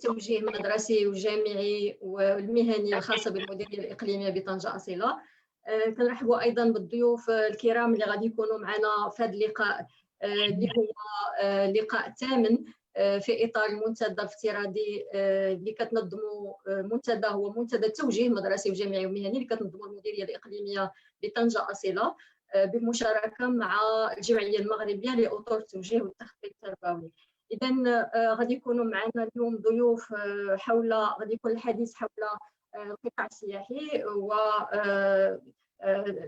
توجيه مدرسي وجامعي والمهني الخاصة بالمديرية الإقليمية بطنجة أصيلة. كنرحبوا أيضا بالضيوف الكرام اللي غادي يكونوا معنا في هذا اللقاء اللي هو لقاء ثامن في إطار المنتدى الافتراضي اللي كتنظموا منتدى، هو منتدى توجيه مدرسي وجامعي ومهني اللي كتنظموا المديرية الإقليمية بطنجة أصيلة بالمشاركة مع الجمعية المغربية لأطر التوجيه والتخطيط التربوي. إذا غادي يكونوا معنا اليوم ضيوف غادي يكون الحديث حول القطاع السياحي، و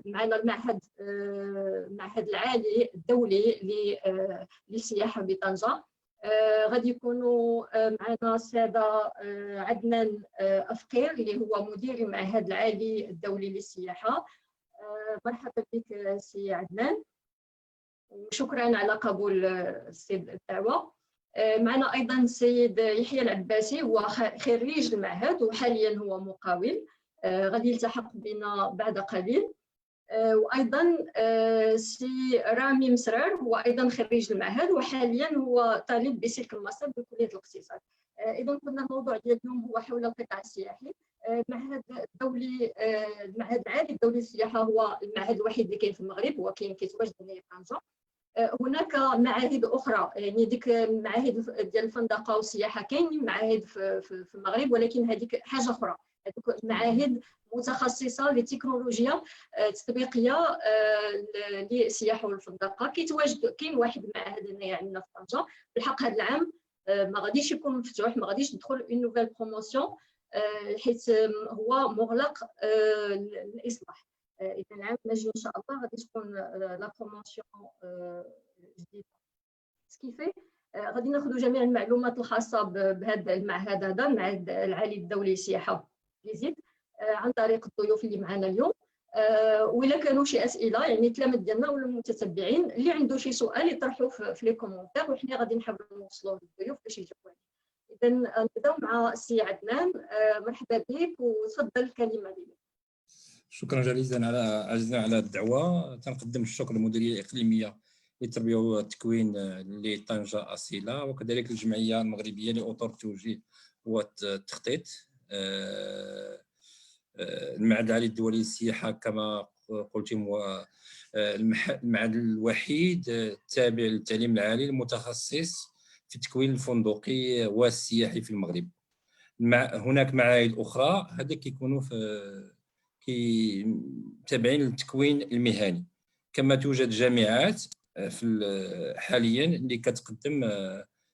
معنا المعهد العالي الدولي للسياحة بطنجة. غادي يكونوا معنا السادة عدنان أفقير اللي هو مدير المعهد العالي الدولي للسياحة. مرحبا بك سي عدنان، وشكرا على قبول الدعوة. معنا أيضا السيد يحيى العباسي، هو خريج المعهد وحاليا هو مقاول، غادي يلتحق بنا بعد قليل. وأيضا سي رامي مسرار، هو أيضا خريج المعهد وحاليا هو طالب بسلك الماستر بكلية الاقتصاد. إذا كنا الموضوع ديال اليوم هو حول القطاع السياحي. المعهد العالي الدولي للسياحة هو المعهد الوحيد اللي كاين في المغرب، هو كيتواجد هنا في طنجة. هناك معاهد اخرى، يعني ديك المعاهد ديال الفندقه والسياحه كاين معاهد في المغرب، ولكن هذيك حاجه اخرى، هذوك معاهد متخصصه للتكنولوجيا التطبيقيه للسياحه والفندقه. كاين واحد المعهد هنايا عندنا في طنجه، بالحق هذا العام ما غاديش يكون مفتوح، ما غاديش ندخل اون نوفيل بروموسيون حيت هو مغلق للاصلاح. إذا العام الماجي إن شاء الله غادي تكون لا بروموسيون جديدة. كيفاه غادي ناخذوا جميع المعلومات الخاصة بهذا المعهد، هذا المعهد العالي الدولي للسياحة ليزيد، عن طريق الضيوف اللي معنا اليوم. وإلا كانوا شي أسئلة، يعني التلاميذ ديالنا ولا المتتبعين اللي عنده شي سؤال يطرحوه في لي كومونتير، وحنا غادي نحاولوا نوصلوه للضيوف باش يجاوبوا عليه. إذا نبداو مع السي عدنان. مرحبا بك وتفضل الكلمة لك. شكرا جزيلا على الدعوه. تنقدم الشكر للمديريه الاقليميه للتربيه والتكوين لطنجه اصيله، وكذلك الجمعيه المغربيه لاطر التوجيه والتخطيط. المعهد العالي الدولي للسياحه كما قلتم هو المعهد الوحيد التابع للتعليم العالي المتخصص في التكوين الفندقي والسياحي في المغرب. هناك معاهد اخرى هذا كيكونوا تابعين للتكوين المهني، كما توجد جامعات حاليا اللي كتقدم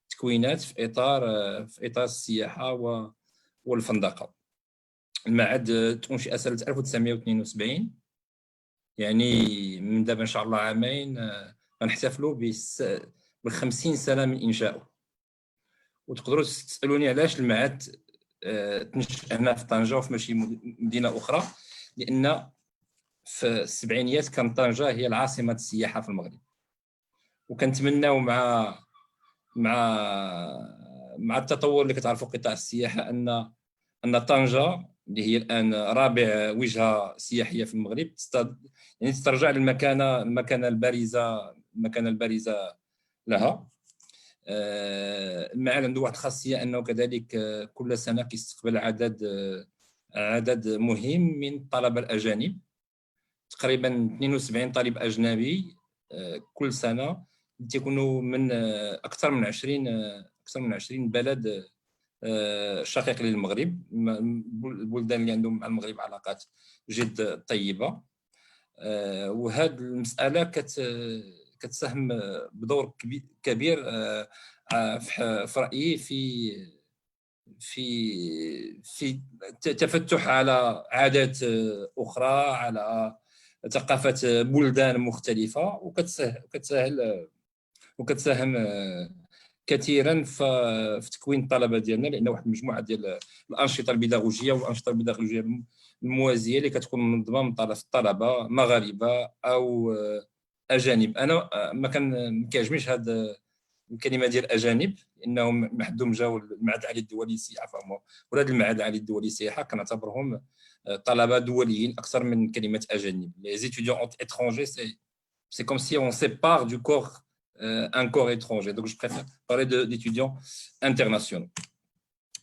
تكوينات في اطار السياحه والفندقه. المعهد تنشئ سنه 1972، يعني من دابا ان شاء الله عامين غنحتفلوا ب 50 سنه من انشائه. وتقدروا تسالوني علاش المعهد تنشأ هنا في طنجه وفي ماشي مدينه اخرى، لان في السبعينيات كانت طنجه هي العاصمه السياحه في المغرب، وكنتمناو مع التطور اللي كتعرفوا قطاع السياحه ان طنجه اللي هي الان رابع وجهه سياحيه في المغرب يعني تسترجع المكانه البارزه لها. المعهد عنده واحد الخاصيه انه كذلك كل سنه كيستقبل عدد مهم من الطلبه الاجانب، تقريبا 72 طالب اجنبي كل سنه، تيكونوا من اكثر من 20 بلد شقيق للمغرب، البلدان اللي عندهم مع المغرب علاقات جد طيبه. وهذه المساله كتساهم بدور كبير في رايي في تفتح على عادات اخرى، على ثقافه بلدان مختلفه، وكتساهم كثيرا في تكوين الطلبه ديالنا، لان واحد المجموعه ديال الانشطه البيداغوجيه والانشطه البيداغوجيه الموازيه اللي كتكون منظمه من طرف الطلبه مغاربه او اجانب. انا ما كيعجبنيش هذا الكلمه ديال اجانب، لانهم محدهم جاوا المعهد العالي الدولي للسياحه، فهم ولاد المعهد العالي الدولي للسياحه كنعتبرهم طلبه دوليين اكثر من كلمه اجانب. لي étudiants étrangers c'est comme si on sépare du corps un corps étranger, donc je préfère parler d'étudiants internationaux.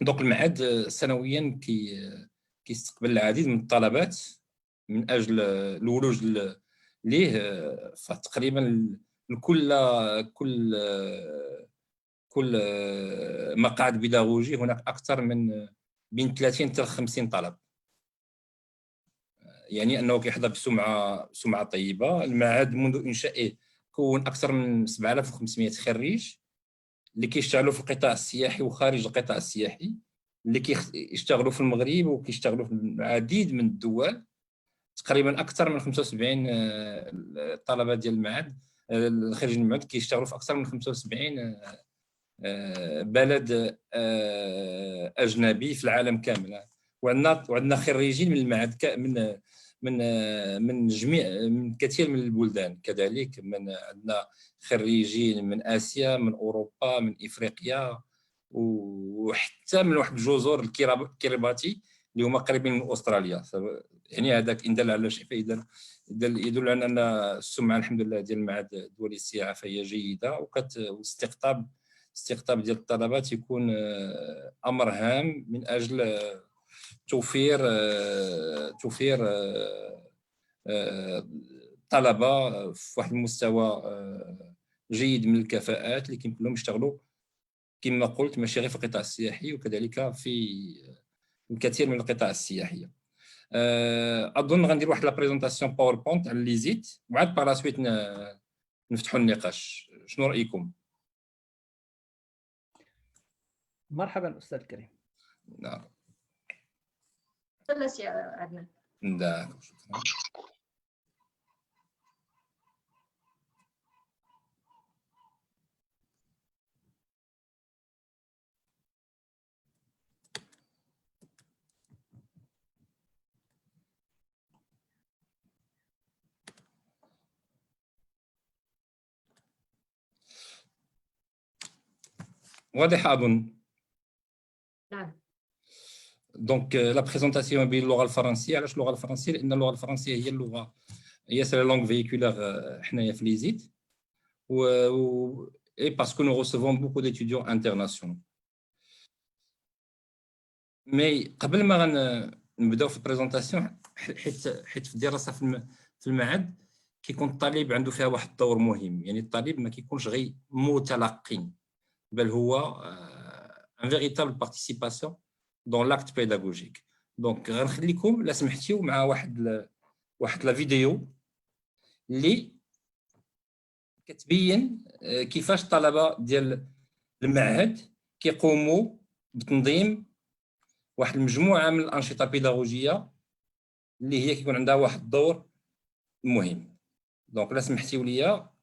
دونك المعهد سنويا كيستقبل العديد من الطلبات من اجل الولوج ليه. فتقريبا كل مقعد بيداغوجي هناك اكثر من بين 30 حتى 50 طلب، يعني انه كيحظى بسمعه طيبه. المعهد منذ انشائه كون اكثر من 7500 خريج اللي كيشتغلوا في القطاع السياحي وخارج القطاع السياحي، اللي كيشتغلوا في المغرب وكيشتغلوا في العديد من الدول. تقريبا اكثر من 75 الطلبه ديال المعهد خريج المعهد كيشتغلوا في اكثر من 75 بلد اجنبي في العالم كامل. وعندنا خريجين من المعهد من جميع من كثير من البلدان. كذلك عندنا خريجين من اسيا، من اوروبا، من افريقيا، وحتى من واحد الجزر الكريباتي اللي هما قريبين من استراليا. يعني هذاك ان دل على شيء يدل على ان السمعه الحمد لله ديال المعهد الدولي للسياحه فهي جيده، واستقطاب ديال الطلبات يكون امر هام من اجل توفير طلبه في واحد المستوى جيد من الكفاءات اللي كيمكن لهم يشتغلوا كما قلت ماشي غير في القطاع السياحي، وكذلك في الكثير من القطاع السياحيه. اظن غندير واحد لا بريزونطاسيون باوربوينت على لي زيت، وعاد باغ لا سويت نفتحوا النقاش. شنو رايكم؟ مرحبا استاذ كريم. نعم. لا سي عدنان. D'accord. واضح أظن. نعم. دونك لا بريزونطاسيون باللغه الفرنسيه. علاش اللغه الفرنسيه؟ لان اللغه الفرنسيه هي سي لا لونغ فيكولار حنايا في ليزيت، et parce que nous recevons beaucoup d'étudiants internationaux. مي قبل ما نبداو في البريزونطاسيون، حيت في الدراسه في المعهد كيكون الطالب عنده فيها واحد الدور مهم. يعني الطالب ما كيكونش غير متلقي، بل هو ان فيريتابل بارتيسيباسيون دون لاكت بيداغوجيك. دونك غنخليكم لا سمحتيو مع واحد لا فيديو اللي كتبين كيفاش الطلبه ديال المعهد كيقوموا بتنظيم واحد المجموعه من الانشطه البيداغوجيه اللي هي كيكون عندها واحد الدور مهم. دونك لا سمحتيو ليا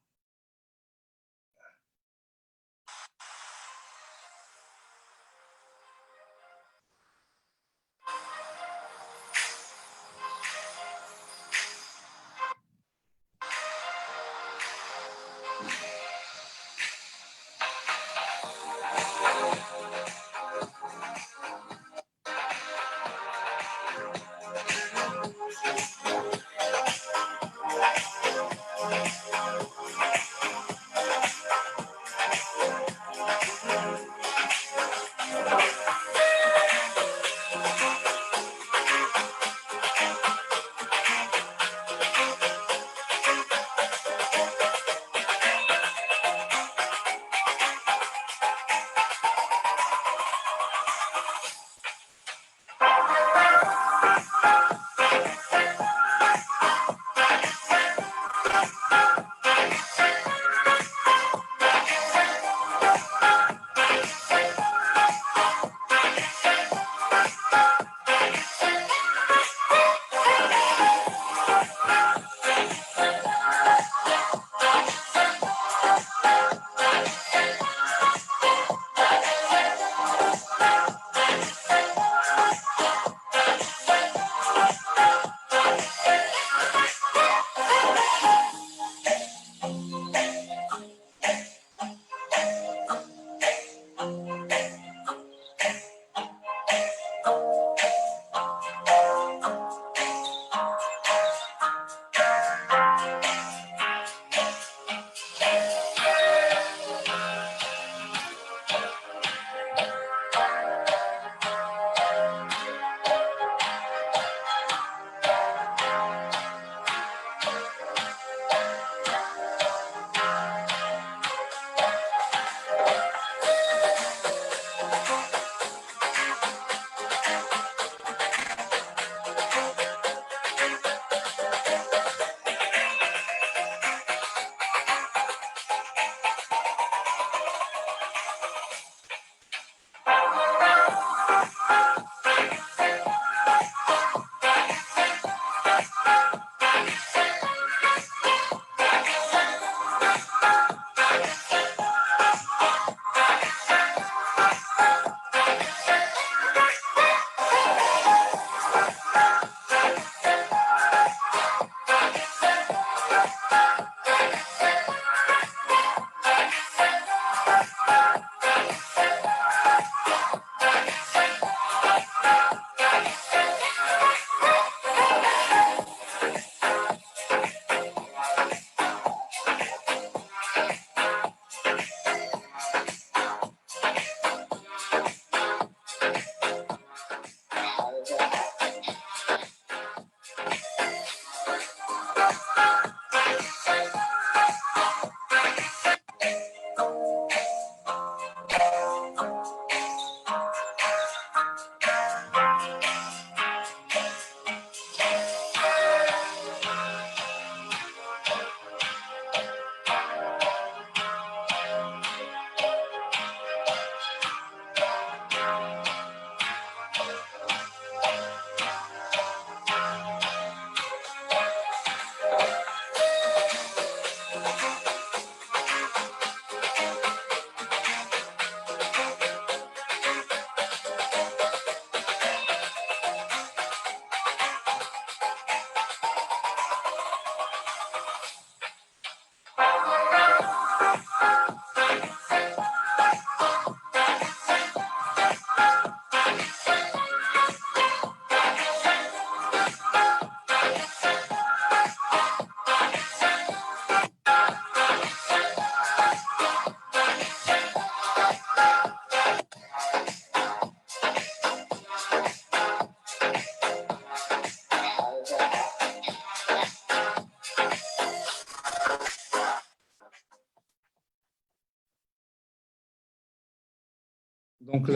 دونك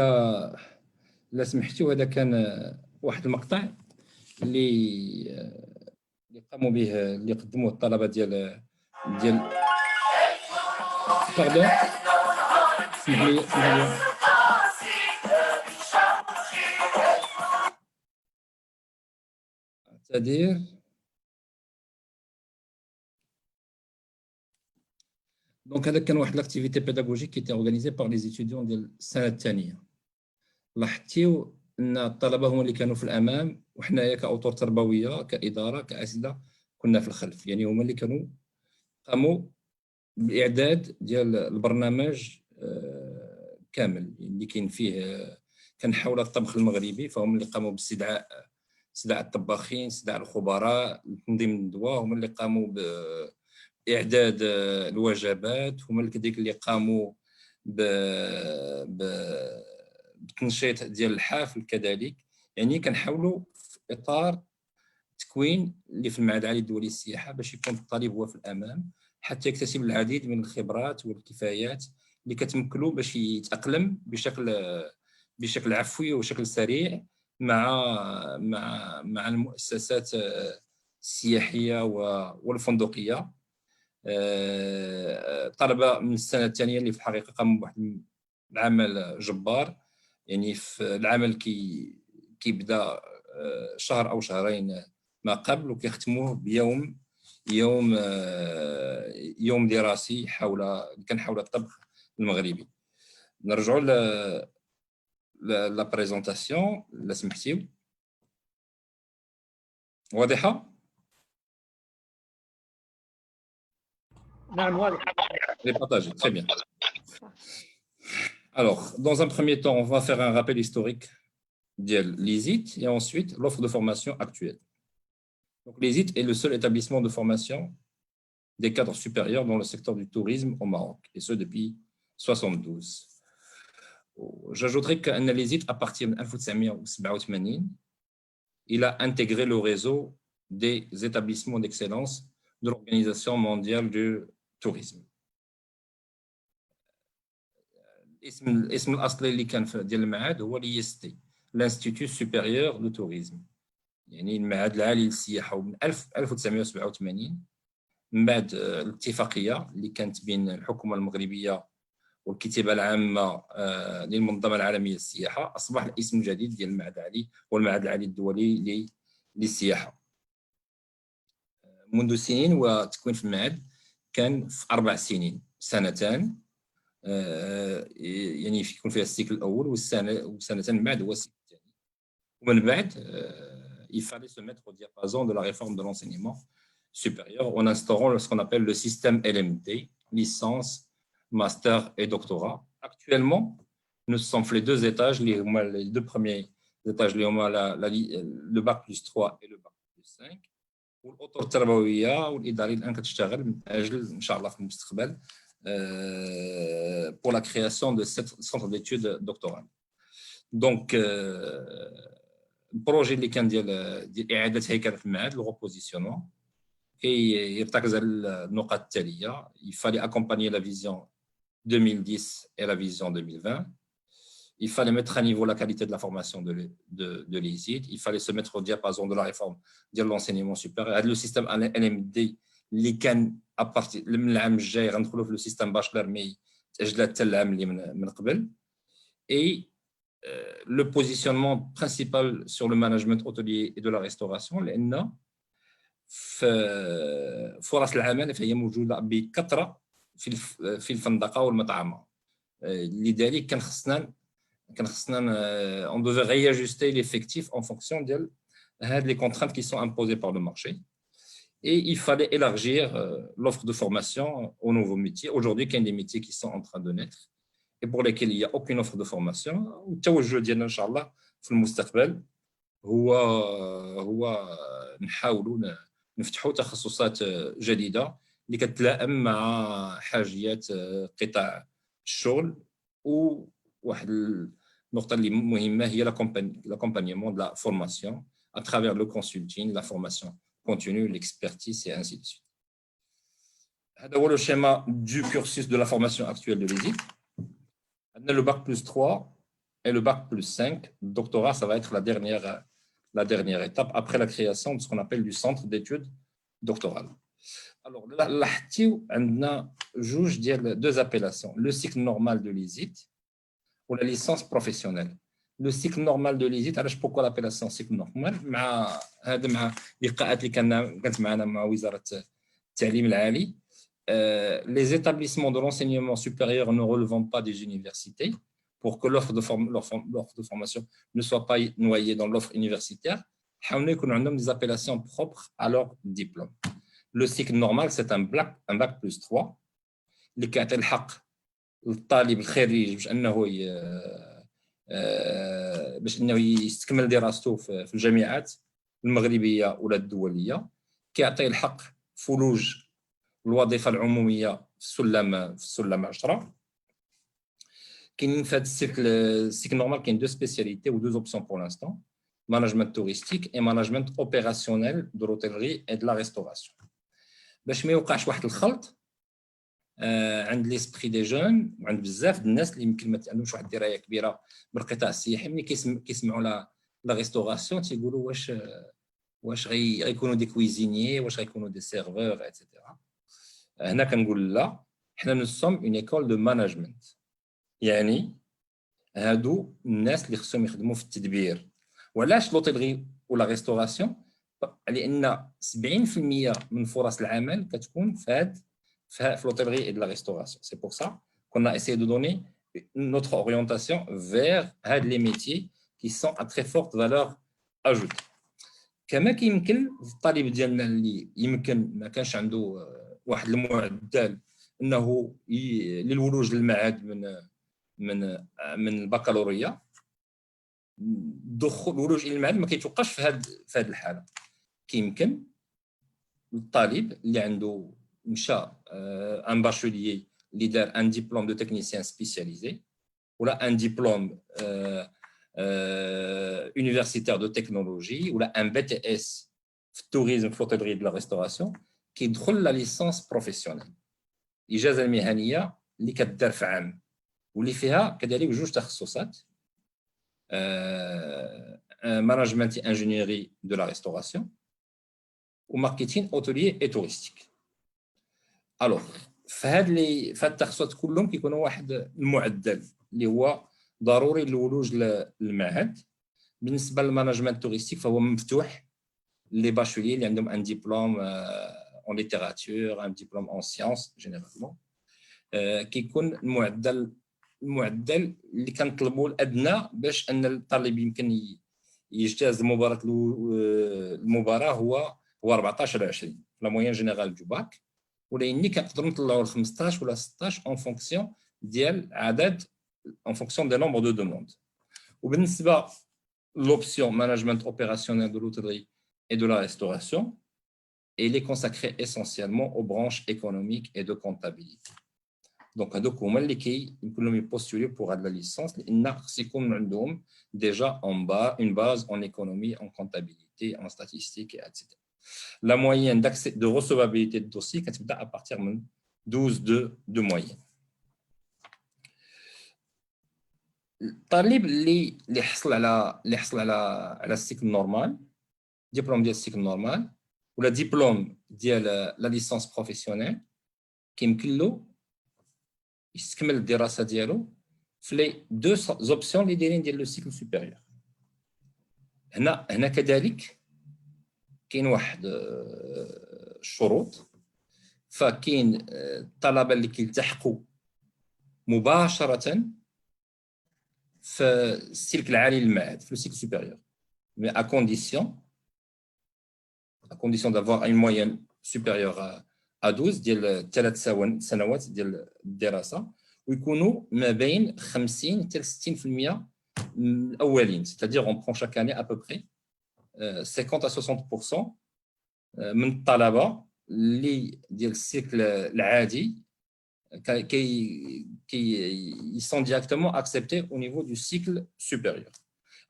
لا سمحتوا هذا كان واحد المقطع اللي قاموا به اللي قدموه الطلبه ديال باردون اسمح لي c'est-à-dire دونك هذا كان واحد لاكتيفيتي بيداغوجيك كي تي اورغانيزي بار لي ستوديون ديال السنه الثانيه. لاحظتيو ان الطلبه هما اللي كانوا في الامام وحنايا كاطور تربويه كاداره كاساتذه كنا في الخلف، يعني هما اللي كانوا قاموا بالاعداد ديال البرنامج كامل اللي كاين فيه كان حول الطبخ المغربي، فهم اللي قاموا باستدعاء الطباخين، استدعاء الخبراء، تنظيم الندوه، هما اللي قاموا باعداد الوجبات، هما اللي قاموا بالتنشيط ديال الحافل كذلك. يعني كنحاولوا في اطار تكوين اللي في المعهد العالي الدولي للسياحه باش يكون الطالب هو في الامام حتى يكتسب العديد من الخبرات والكفايات اللي كتمكنوا باش يتاقلم بشكل عفوي وشكل سريع مع المؤسسات السياحيه والفندقيه. طلبه من السنه الثانيه اللي في الحقيقه قاموا بواحد العمل جبار، يعني في العمل كيبدا شهر او شهرين ما قبل وكيختموه بيوم يوم دراسي كان حول الطبخ المغربي. نرجعوا لا بريزونطاسيون لا سمحتيو واضحه؟ نعم واضح. Les partager, très bien. Alors, dans un premier temps, on va faire un rappel historique de l'ISIT et ensuite l'offre de formation actuelle. Donc, l'ISIT est le seul établissement de formation des cadres supérieurs dans le secteur du tourisme au Maroc, et ce depuis 1972. J'ajouterai qu'un l'ISIT, à partir de 1987, il a intégré le réseau des établissements d'excellence de l'Organisation mondiale du tourisme. الاسم الاصلي اللي كان ديال المعهد هو l'IST l'Institut supérieur du tourisme، يعني المعهد العالي للسياحه. ومن 1987 من بعد الاتفاقيه اللي كانت بين الحكومه المغربيه والكتيبه العامه للمنظمه العالميه للسياحه اصبح الاسم الجديد ديال المعهد العالي والمعهد العالي الدولي للسياحه. منذ سنين وتكوين في المعهد كان في 4 سنين، سنتان يعني يكون فيها السيكل الاول وسنتين من بعد هو السيكل الثاني. ومن بعد il fallait se mettre au diapason de la réforme de l'enseignement supérieur en instaurant ce qu'on appelle le système LMD, licence, master et doctorat. Actuellement, nous sommes les 2 étages, les 2 premiers étages, le bac plus 3 et le bac plus 5. والاطر التربويه والاداريه الان كتشتغل من اجل ان شاء الله في المستقبل pour la création de ce centre d'études doctorales. Donc البروجي اللي كان ديال اعاده هيكله المعهد لو repositionnement يرتكز على النقاط التاليه. il fallait accompagner la vision 2010 et la vision 2020. Il fallait mettre à niveau la qualité de la formation de l'ISIT. Il fallait se mettre au diapason de la réforme de l'enseignement supérieur. Le système LMD اللي كان ابارتي من العام الجاي غندخلوا في لو سيستم باشلر مي تاجلات حتى العام اللي من قبل. Et le positionnement principal sur le management hôtelier et de la restauration لان فرص العمل فهي موجوده بكثره في الفندقه والمطعمه. لذلك كان خصنا on devait réajuster l'effectif en fonction de les contraintes qui sont imposées par le marché. Et il fallait élargir l'offre de formation aux nouveaux métiers. Aujourd'hui, il y a des métiers qui sont en train de naître et pour lesquels il n'y a aucune offre de formation. والتوجه ديالنا ان شاء الله في المستقبل هو نحاولوا نفتحوا تخصصات جديده اللي كتلائم مع حاجيات قطاع الشغل. وواحد النقطه اللي مهمه هي l'accompagnement de la formation à travers le consulting, la formation continue, l'expertise et ainsi de suite. هذا هو le schéma du cursus de la formation actuelle de l'ISIT. On a le bac plus 3 et le bac plus 5, le doctorat, ça va être la dernière étape après la création de ce qu'on appelle du centre d'études doctorales. Alors, là, on a deux appellations, le cycle normal de l'ISIT ou la licence professionnelle. Le cycle normal de l'ISIT, pourquoi l'appellation cycle normal مع لقاءات اللي كانت معنا مع وزارة التعليم العالي. Les établissements de l'enseignement supérieur ne relevant pas des universités, pour que l'offre de formation ne soit pas noyée dans l'offre universitaire, on a des appellations propres à leur diplôme. Le cycle normal, c'est un bac plus 3 اللي كيعطي الحق للطالب الخريج باش انه يستكمل دراسته في الجامعات المغربيه ولا الدوليه، كيعطي الحق فلوج الوظيفه العموميه في السلم 10. كاينين في هذا السيكل نورمال كاين دو سبيسياليتي و دو اوبسيون بور لانستون، مانجمنت توريستيك اي مانجمنت اوبيراسيونيل دو لوتيلري اي دو لا ريستوراسيون، باش ما يوقعش واحد الخلط عند ليسبري دي جون وعند بزاف الناس اللي يمكن ما عندهمش واحد الدرايه كبيره بالقطاع السياحي. ملي كيسمعوا لا ريستوراسيون تيقولوا واش غيكونوا دي كويزينيي، واش غيكونوا دي سيرفور ايتترا. هنا كنقول لا، حنا نسوم اون ايكول دو مانجمنت، يعني هادو الناس اللي خصهم يخدموا في التدبير. وعلاش لوطيلغي ولا ريستوراسيون؟ لان 70% من فرص العمل كتكون في l'hôtellerie et de la restauration. C'est pour ça qu'on a essayé de donner notre orientation vers les métiers qui sont à très forte valeur ajoutée. كما كيمكن الطالب ديالنا اللي يمكن ما كانش عنده واحد المعدل انه للولوج للمعهد من البكالوريا، الدخول الولوج الى المعهد ما كيتوقفش في هذه الحاله. كيمكن الطالب اللي عنده مشى ان باشوليي اللي دار ان ديبلوم دو تكنيسيان سبيسياليزي ولا ان ديبلوم universitaire de technologie ou un BTS في التوريزم في l'hôtellerie de la restauration كيدخل لا ليسانس بروفيسيونيل، الاجازه المهنيه اللي كدار في عام واللي فيها كذلك جوج تخصصات، مانجمنت انجينيري دو لا ريستوراسيون وماركتين اوتيليي اي توريستيك. الوغ في هاد التخصصات كلهم كيكونوا واحد المعدل اللي هو ضروري للولوج للمعهد. بالنسبه للمانجمنت توريستيك فهو مفتوح لي باشوليي اللي عندهم ان ديبلوم اون ليتيراتور، ان ديبلوم اون سيونس جينيرالمون. كيكون المعدل اللي كنطلبوا الادنى باش ان الطالب يمكن يجتاز المباراه هو 14/20 لا موين جينيرال دو باك، ولكن كنقدروا نطلعوا ل 15 ولا 16 اون فونكسيون ديال عدد en fonction des nombres de demandes. وبالنسبة l'option management opérationnel de l'hôtellerie et de la restauration, elle est consacrée essentiellement aux branches économiques et de comptabilité. Donc, هذوك هما اللي كيمكن يبوستوليو pour la licence لأن خص يكون عندهم déjà une base en économie, en comptabilité, en statistique, etc. La moyenne de recevabilité de dossier كتبدا à partir من 12 de moyenne. الطالب اللي حصل على السيكل نورمال، ديبلوم ديال السيكل نورمال ولا ديبلوم ديال لا ليسانس بروفيسيونيل، كيمكن له يستكمل الدراسه ديالو في لي دو زوبسيون اللي دايرين ديال لو سيكل سوبيريور. هنا كذلك كاين واحد الشروط، فكاين الطلبه اللي كيلتحقوا مباشره في السلك العالي للمعهد في السلك supérieur, mais à condition d'avoir une moyenne supérieure à 12 ديال 3 سنوات ديال الدراسه، ويكونوا ما بين 50 حتى 60% الاولين، c'est-à-dire on prend chaque année à peu près 50 à 60% من الطلبه اللي ديال السلك العادي ils sont directement acceptés au niveau du cycle supérieur.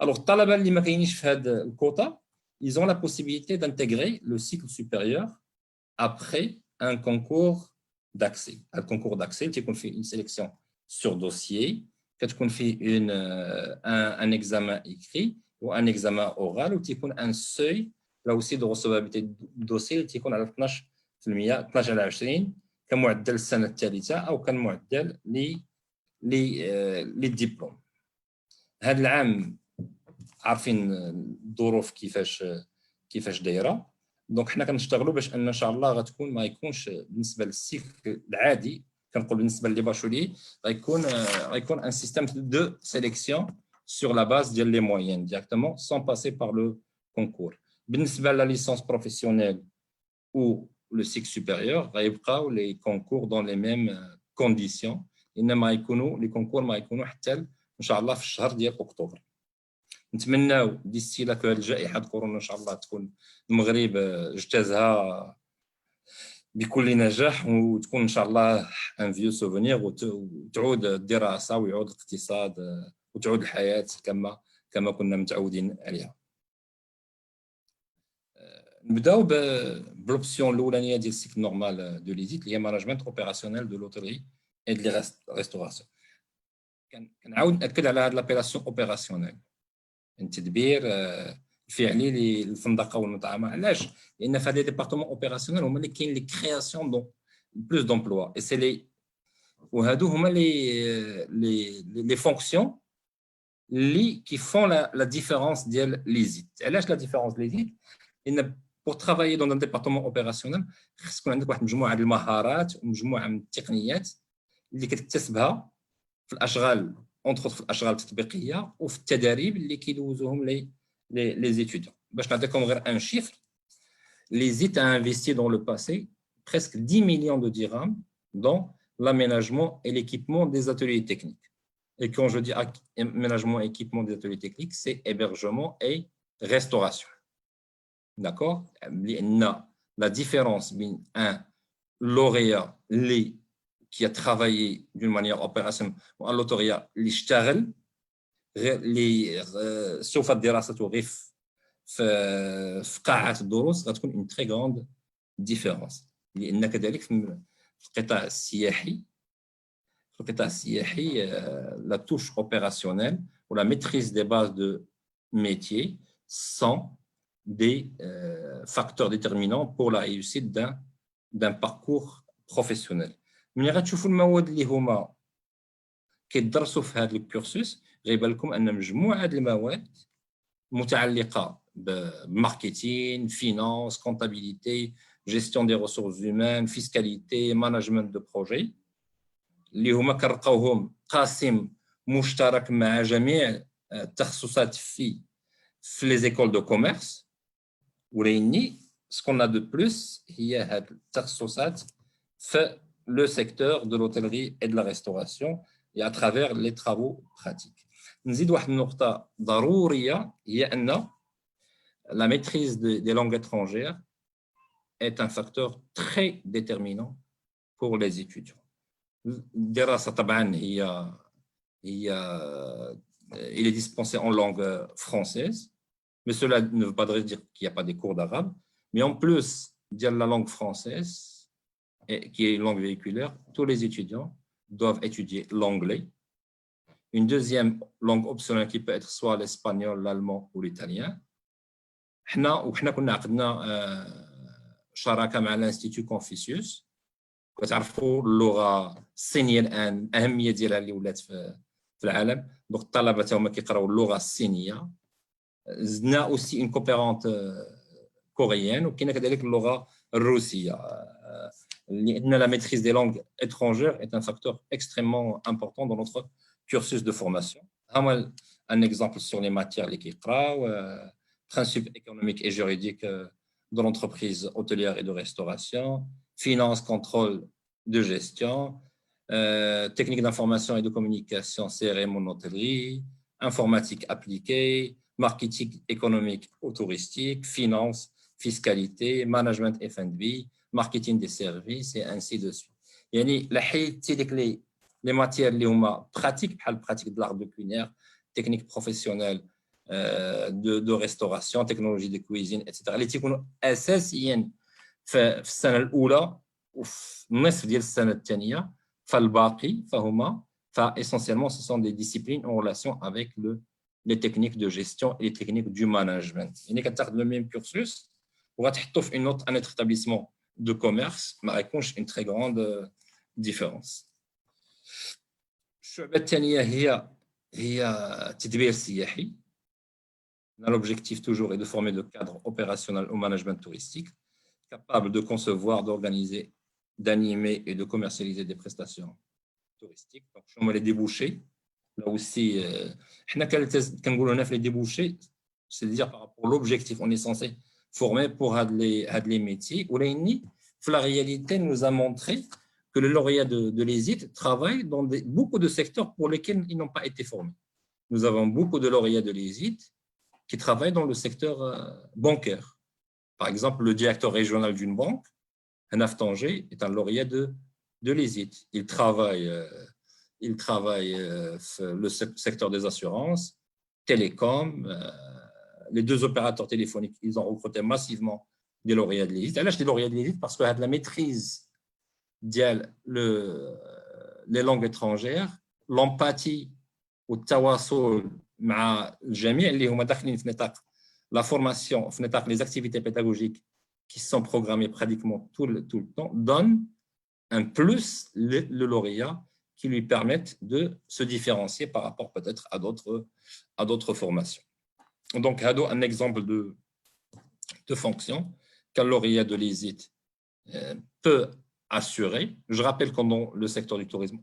Alors, الطلبة اللي ما كاينينش في هذا الكوتا ils ont la possibilité d'intégrer le cycle supérieur après un concours d'accès. Le concours d'accès, c'est qu'on fait une sélection sur dossier كتكون فيه un examen écrit ou un examen oral وتيكون un seuil là aussi de recevabilité du dossier تيكون على 12% 12 على 20 كمعدل السنه الثالثه او كمعدل للدبلوم. هذا العام عارفين الظروف كيفاش دايره، دونك حنا كنشتغلوا باش ان شاء الله غتكون ما يكونش بالنسبه للسيكل العادي، كنقول بالنسبه لي باشولي غيكون ان سيستيم دو سيليكسيون sur la base ديال لي مويين directement sans passer par le concours. بالنسبه لا ليسونس بروفيسيونيل ou le cycle supérieur غيبقاو لي كونكور dans les mêmes conditions، انما يكونوا لي كونكور ما يكونوا حتى ان شاء الله في الشهر ديال اكتوبر. نتمناو ديسي لا كو الجائحه كورونا ان شاء الله تكون المغرب اجتازها بكل نجاح وتكون ان شاء الله ان فيو سوفونير وتعود الدراسه ويعود الاقتصاد وتعود الحياه كما كنا متعودين عليها. نبداو بلوبسيون الاولانيه ديال السيكل نورمال دو ليزيت اللي هي مانجمنت اوبيراسيونيل دو لوتيري اي دو ريستوراسيون. كنعاود ناكد على هذه لابيلاسيون اوبيراسيونيل، التدبير الفعلي للفندقه والمطعمه. علاش؟ لان في هذا ديبارتمون اوبيراسيونيل هما اللي كاين لي كرياسيون دون بلوس دومبلوا اي سي لي وهادو هما لي فونكسيون اللي كيفون لا ديفيرونس ديال ليزيت. علاش لا ديفيرونس ليزيت؟ لان pour travailler dans un département opérationnel خص يكون عندك واحد مجموعه ديال المهارات ومجموعه من التقنيات اللي كتكتسبها في الاشغال اونتر في الاشغال التطبيقيه وفي التدريب اللي كيدوزوهم لي زيتيديون. باش نعطيكم غير ان شيفر، les ZIT a investi dans le passé presque 10 millions de dirhams dans l'aménagement et l'équipement des ateliers techniques. Et quand je dis aménagement et équipement des ateliers techniques, c'est hébergement et restauration. D'accord? La différence entre un lauréat qui a travaillé d'une manière opérationnelle ou un lauréat qui اشتغل سوف دراسته غير في قاعات الدروس غتكون une très grande différence. لأن كذلك في القطاع السياحي la touche opérationnelle ou la maîtrise des bases de métier sont des facteurs déterminants pour la réussite d'un parcours professionnel. ملي غتشوفوا المواد اللي هما كيدرسوا في هذا الكورسوس غيبان لكم ان مجموعه هذه المواد متعلقه بماركتين، فينانس، كونتابيليتي، جيستيون دي ريسورس هيومان، فيسكاليتي، مانجمنت دو بروجي، اللي هما كنلقاوهم قاسم مشترك مع جميع التخصصات في لي زيكول دو كوميرس. ولكن سكون ا دو بلوس هي هاد التخصصات في le secteur de l'hôtellerie et de la restauration et à travers les travaux pratiques. نزيد واحد النقطة ضرورية هي أن la maîtrise des langues étrangères est un facteur très déterminant pour les étudiants. الدراسة طبعا il est dispensé en langue française, mais cela ne veut pas dire qu'il n'y a pas des cours d'arabe, mais en plus de la langue française qui est une langue véhiculaire, tous les étudiants doivent étudier l'anglais. Une deuxième langue optionnelle qui peut être soit l'espagnol, l'allemand ou l'italien. وحنا كنا عقدنا شراكه مع الانستيتيو كونفوسيوس. كتعرفوا اللغه الصينيه الان الاهميه ديالها اللي ولات في العالم، دونك الطلبه تا هما كيقراو اللغه الصينيه. زدنا اوسي اون كوبيرونت كوريين وكاينه كذلك اللغه الروسيه. La maîtrise des langues étrangères est un facteur extrêmement important dans notre cursus de formation. Un exemple sur les matières les principes économiques et juridiques de l'entreprise hôtelière et de restauration, finance, contrôle de gestion, technique d'information et de communication, CRM en hôtellerie, informatique appliquée, marketing économique ou touristique, finance, fiscalité, management F&B, marketing des services et ainsi de suite. يعني لحيتي ديك لي ماتير اللي هما براتيك بحال براتيك د l'art de culinaire, technique professionnelle de restauration, technologie de cuisine, etc. اللي تيكونوا اساسيا في السنه الاولى وفي النصف ديال السنه الثانيه، فالباقي فهما Essentiellement, ce sont des disciplines en relation avec les techniques de gestion et les techniques du management. Il y a le même cursus, on va trouver un autre établissement de commerce, mais avec une très grande différence. الشعبة الثانية هي التدبير السياحي. L'objectif toujours est de former le cadre opérationnel au management touristique, capable de concevoir, d'organiser, d'animer et de commercialiser des prestations touristiques. Donc, je les débouchés. Là aussi, les débouchés, c'est-à-dire par rapport à l'objectif, on est censé former pour les métiers. La réalité nous a montré que le lauréat de l'ESIT travaille dans beaucoup de secteurs pour lesquels ils n'ont pas été formés. Nous avons beaucoup de lauréats de l'ESIT qui travaillent dans le secteur bancaire. Par exemple, le directeur régional d'une banque, Hanaf Tanger, est un lauréat de l'ESIT. Il travaille le secteur des assurances, télécom, les deux opérateurs téléphoniques, ils ont recruté massivement des lauréats de l'ESIT. Alors, je dis lauréats de l'ESIT parce que la maîtrise les langues étrangères, l'empathie والتواصل مع الجميع اللي هما داخلين في نطاق la formation, في نطاق les activités pédagogiques qui sont programmées pratiquement tout le temps, donne un plus le lauréat qui lui permettent de se différencier par rapport peut-être à d'autres formations. Donc, un exemple de fonction qu'un lauréat de l'ESIT peut assurer. Je rappelle que dans le secteur du tourisme,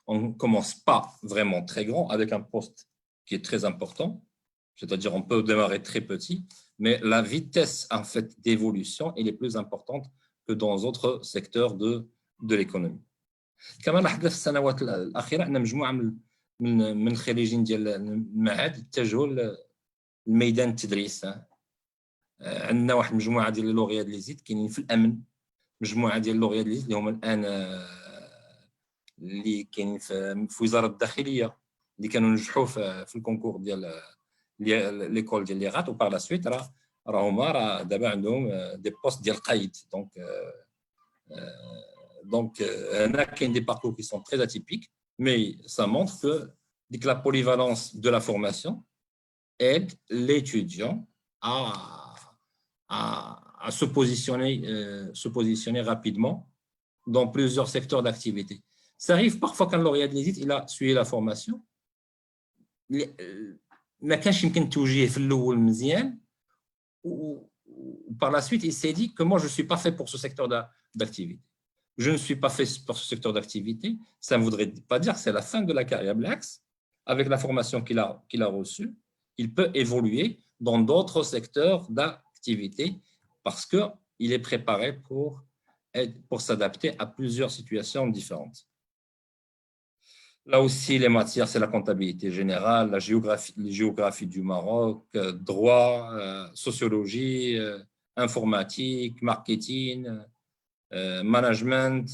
on ne commence pas vraiment très grand avec un poste qui est très important, c'est-à-dire on peut démarrer très petit, mais la vitesse en fait d'évolution est plus importante que dans d'autres secteurs de l'économie. كما لاحظنا في السنوات الأخيرة أن مجموعة من الخريجين ديال المعهد اتجهوا لميدان التدريس. عندنا واحد المجموعة ديال اللوغيات اللي زيد كاينين في الأمن، مجموعة ديال اللوغيات اللي زيد اللي هما الآن اللي كاينين في وزارة الداخلية اللي كانوا نجحوا في الكونكور ديال ليكول ديال ليغات وبار لا سويت راه دابا عندهم دي بوست ديال القيد. Donc, il y a des parcours qui sont très atypiques, mais ça montre que la polyvalence de la formation aide l'étudiant à se positionner rapidement dans plusieurs secteurs d'activité. Ça arrive parfois qu'un lauréat de l'ESIT, il a suivi la formation, ما كانش يمكن توجيه في الأول مزيان par la suite il s'est dit que moi je ne suis pas fait pour ce secteur d'activité. Je ne suis pas fait pour ce secteur d'activité, ça ne voudrait pas dire que c'est la fin de la carrière. Blax, avec la formation qu'il a reçue, il peut évoluer dans d'autres secteurs d'activité parce qu'il est préparé pour s'adapter à plusieurs situations différentes. Là aussi, les matières, c'est la comptabilité générale, la géographie du Maroc, droit, sociologie, informatique, marketing, management,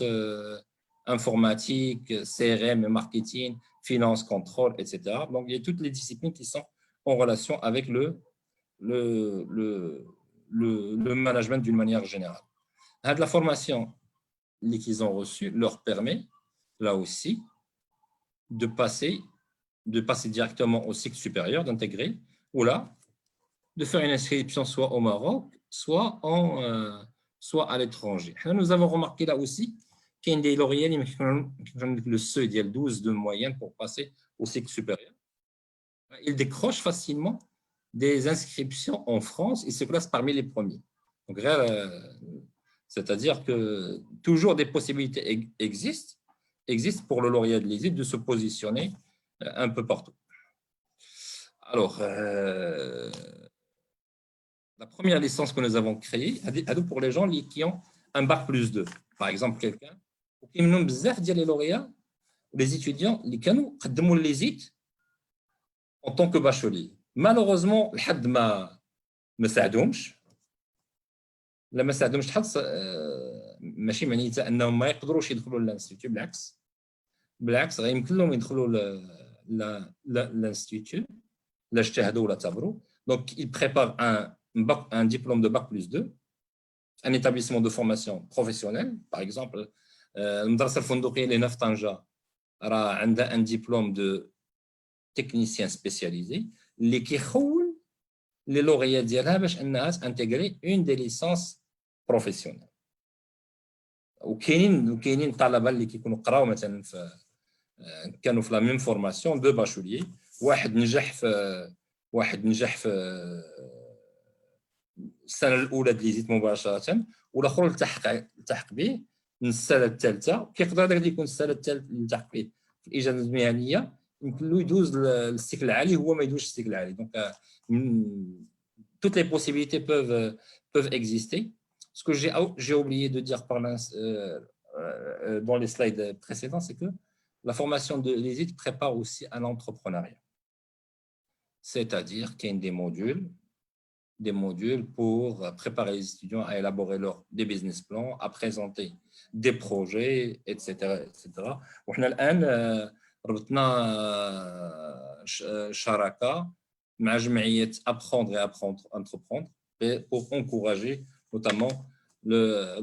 informatique, CRM, marketing, finance, contrôle, etc. Donc, il y a toutes les disciplines qui sont en relation avec le management d'une manière générale. La formation qu'ils ont reçue leur permet, là aussi, de passer directement au cycle supérieur, d'intégrer, ou là, de faire une inscription soit au Maroc, soit à l'étranger. Nous avons remarqué là aussi qu'il y a des lauréats qui ont le seuil de 12 de moyenne pour passer au cycle supérieur. Ils décrochent facilement des inscriptions en France et se classent parmi les premiers. Donc, c'est-à-dire que toujours des possibilités existent pour le lauréat de l'ESIT de se positionner un peu partout. Alors, la première licence que nous avons créée, pour les gens qui ont un bac plus 2, par exemple quelqu'un, qui nous bzaf les lauréats, les étudiants, les canaux, قدموا l'ESIT en tant que bachelier. Malheureusement, لحد ما ساعدهمش. لما ساعدهمش حظ ماشي معنيتها انهم ما يقدروش يدخلوا للانستيتيو، بالعكس غيمكن لهم يدخلوا للانستيتيو لا اجتهدوا ولا صبروا. Donc ils préparent un diplôme de bac plus 2, un établissement de formation professionnelle, par exemple المدرسه الفندقيه اللي هنا في طنجه راه عندها ان ديبلوم دو تكنيسيان سبيسياليزي اللي كيخول لي لوغيات ديالها باش انها تانتيغري اون دي ليسونس بروفيسيونيل. وكاينين طلبه اللي كيكونوا قراو مثلا في كانوا في لا ميم فورماسيون دو باشوليي، واحد نجح في السنه الاولى ديال مباشره، والاخر التحق به من السنه الثالثه. كيقدر هذاك اللي يكون السنه الثالثه اللي التحق به في الاجازه المهنيه يمكن له يدوز للسيكل العالي، هو ما يدوزش السيكل العالي. دونك toutes les possibilités peuvent exister. Ce que j'ai oublié de dire dans les slides précédents, c'est que la formation de l'ESIT prépare aussi à l'entrepreneuriat. C'est-à-dire qu'il y a des modules pour préparer les étudiants à élaborer des business plans, à présenter des projets, etc. etc. وإحنا الآن ربطنا شراكة مع جمعية Apprendre et Entreprendre pour encourager notamment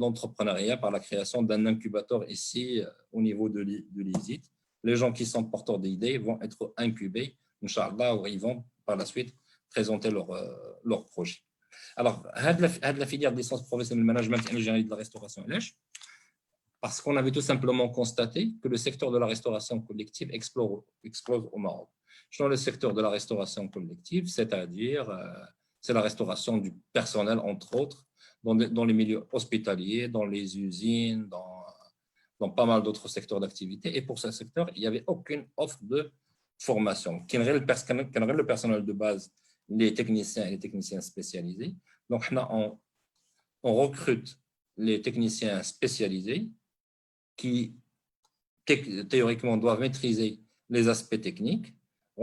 l'entrepreneuriat par la création d'un incubateur ici au niveau de l'ISIT. Les gens qui sont porteurs d'idées vont être incubés, Inch'Allah, où ils vont par la suite présenter leur projet. Alors, la filière de licence professionnelle de management et ingénierie de la restauration, parce qu'on avait tout simplement constaté que le secteur de la restauration collective explose au Maroc. Dans le secteur de la restauration collective, c'est-à-dire c'est la restauration du personnel, entre autres, dans les milieux hospitaliers, dans les usines, dans pas mal d'autres secteurs d'activité. Et pour ce secteur, il n'y avait aucune offre de formation. Qui le personnel de base, les techniciens et les techniciens spécialisés. Donc, on recrute les techniciens spécialisés qui, théoriquement, doivent maîtriser les aspects techniques.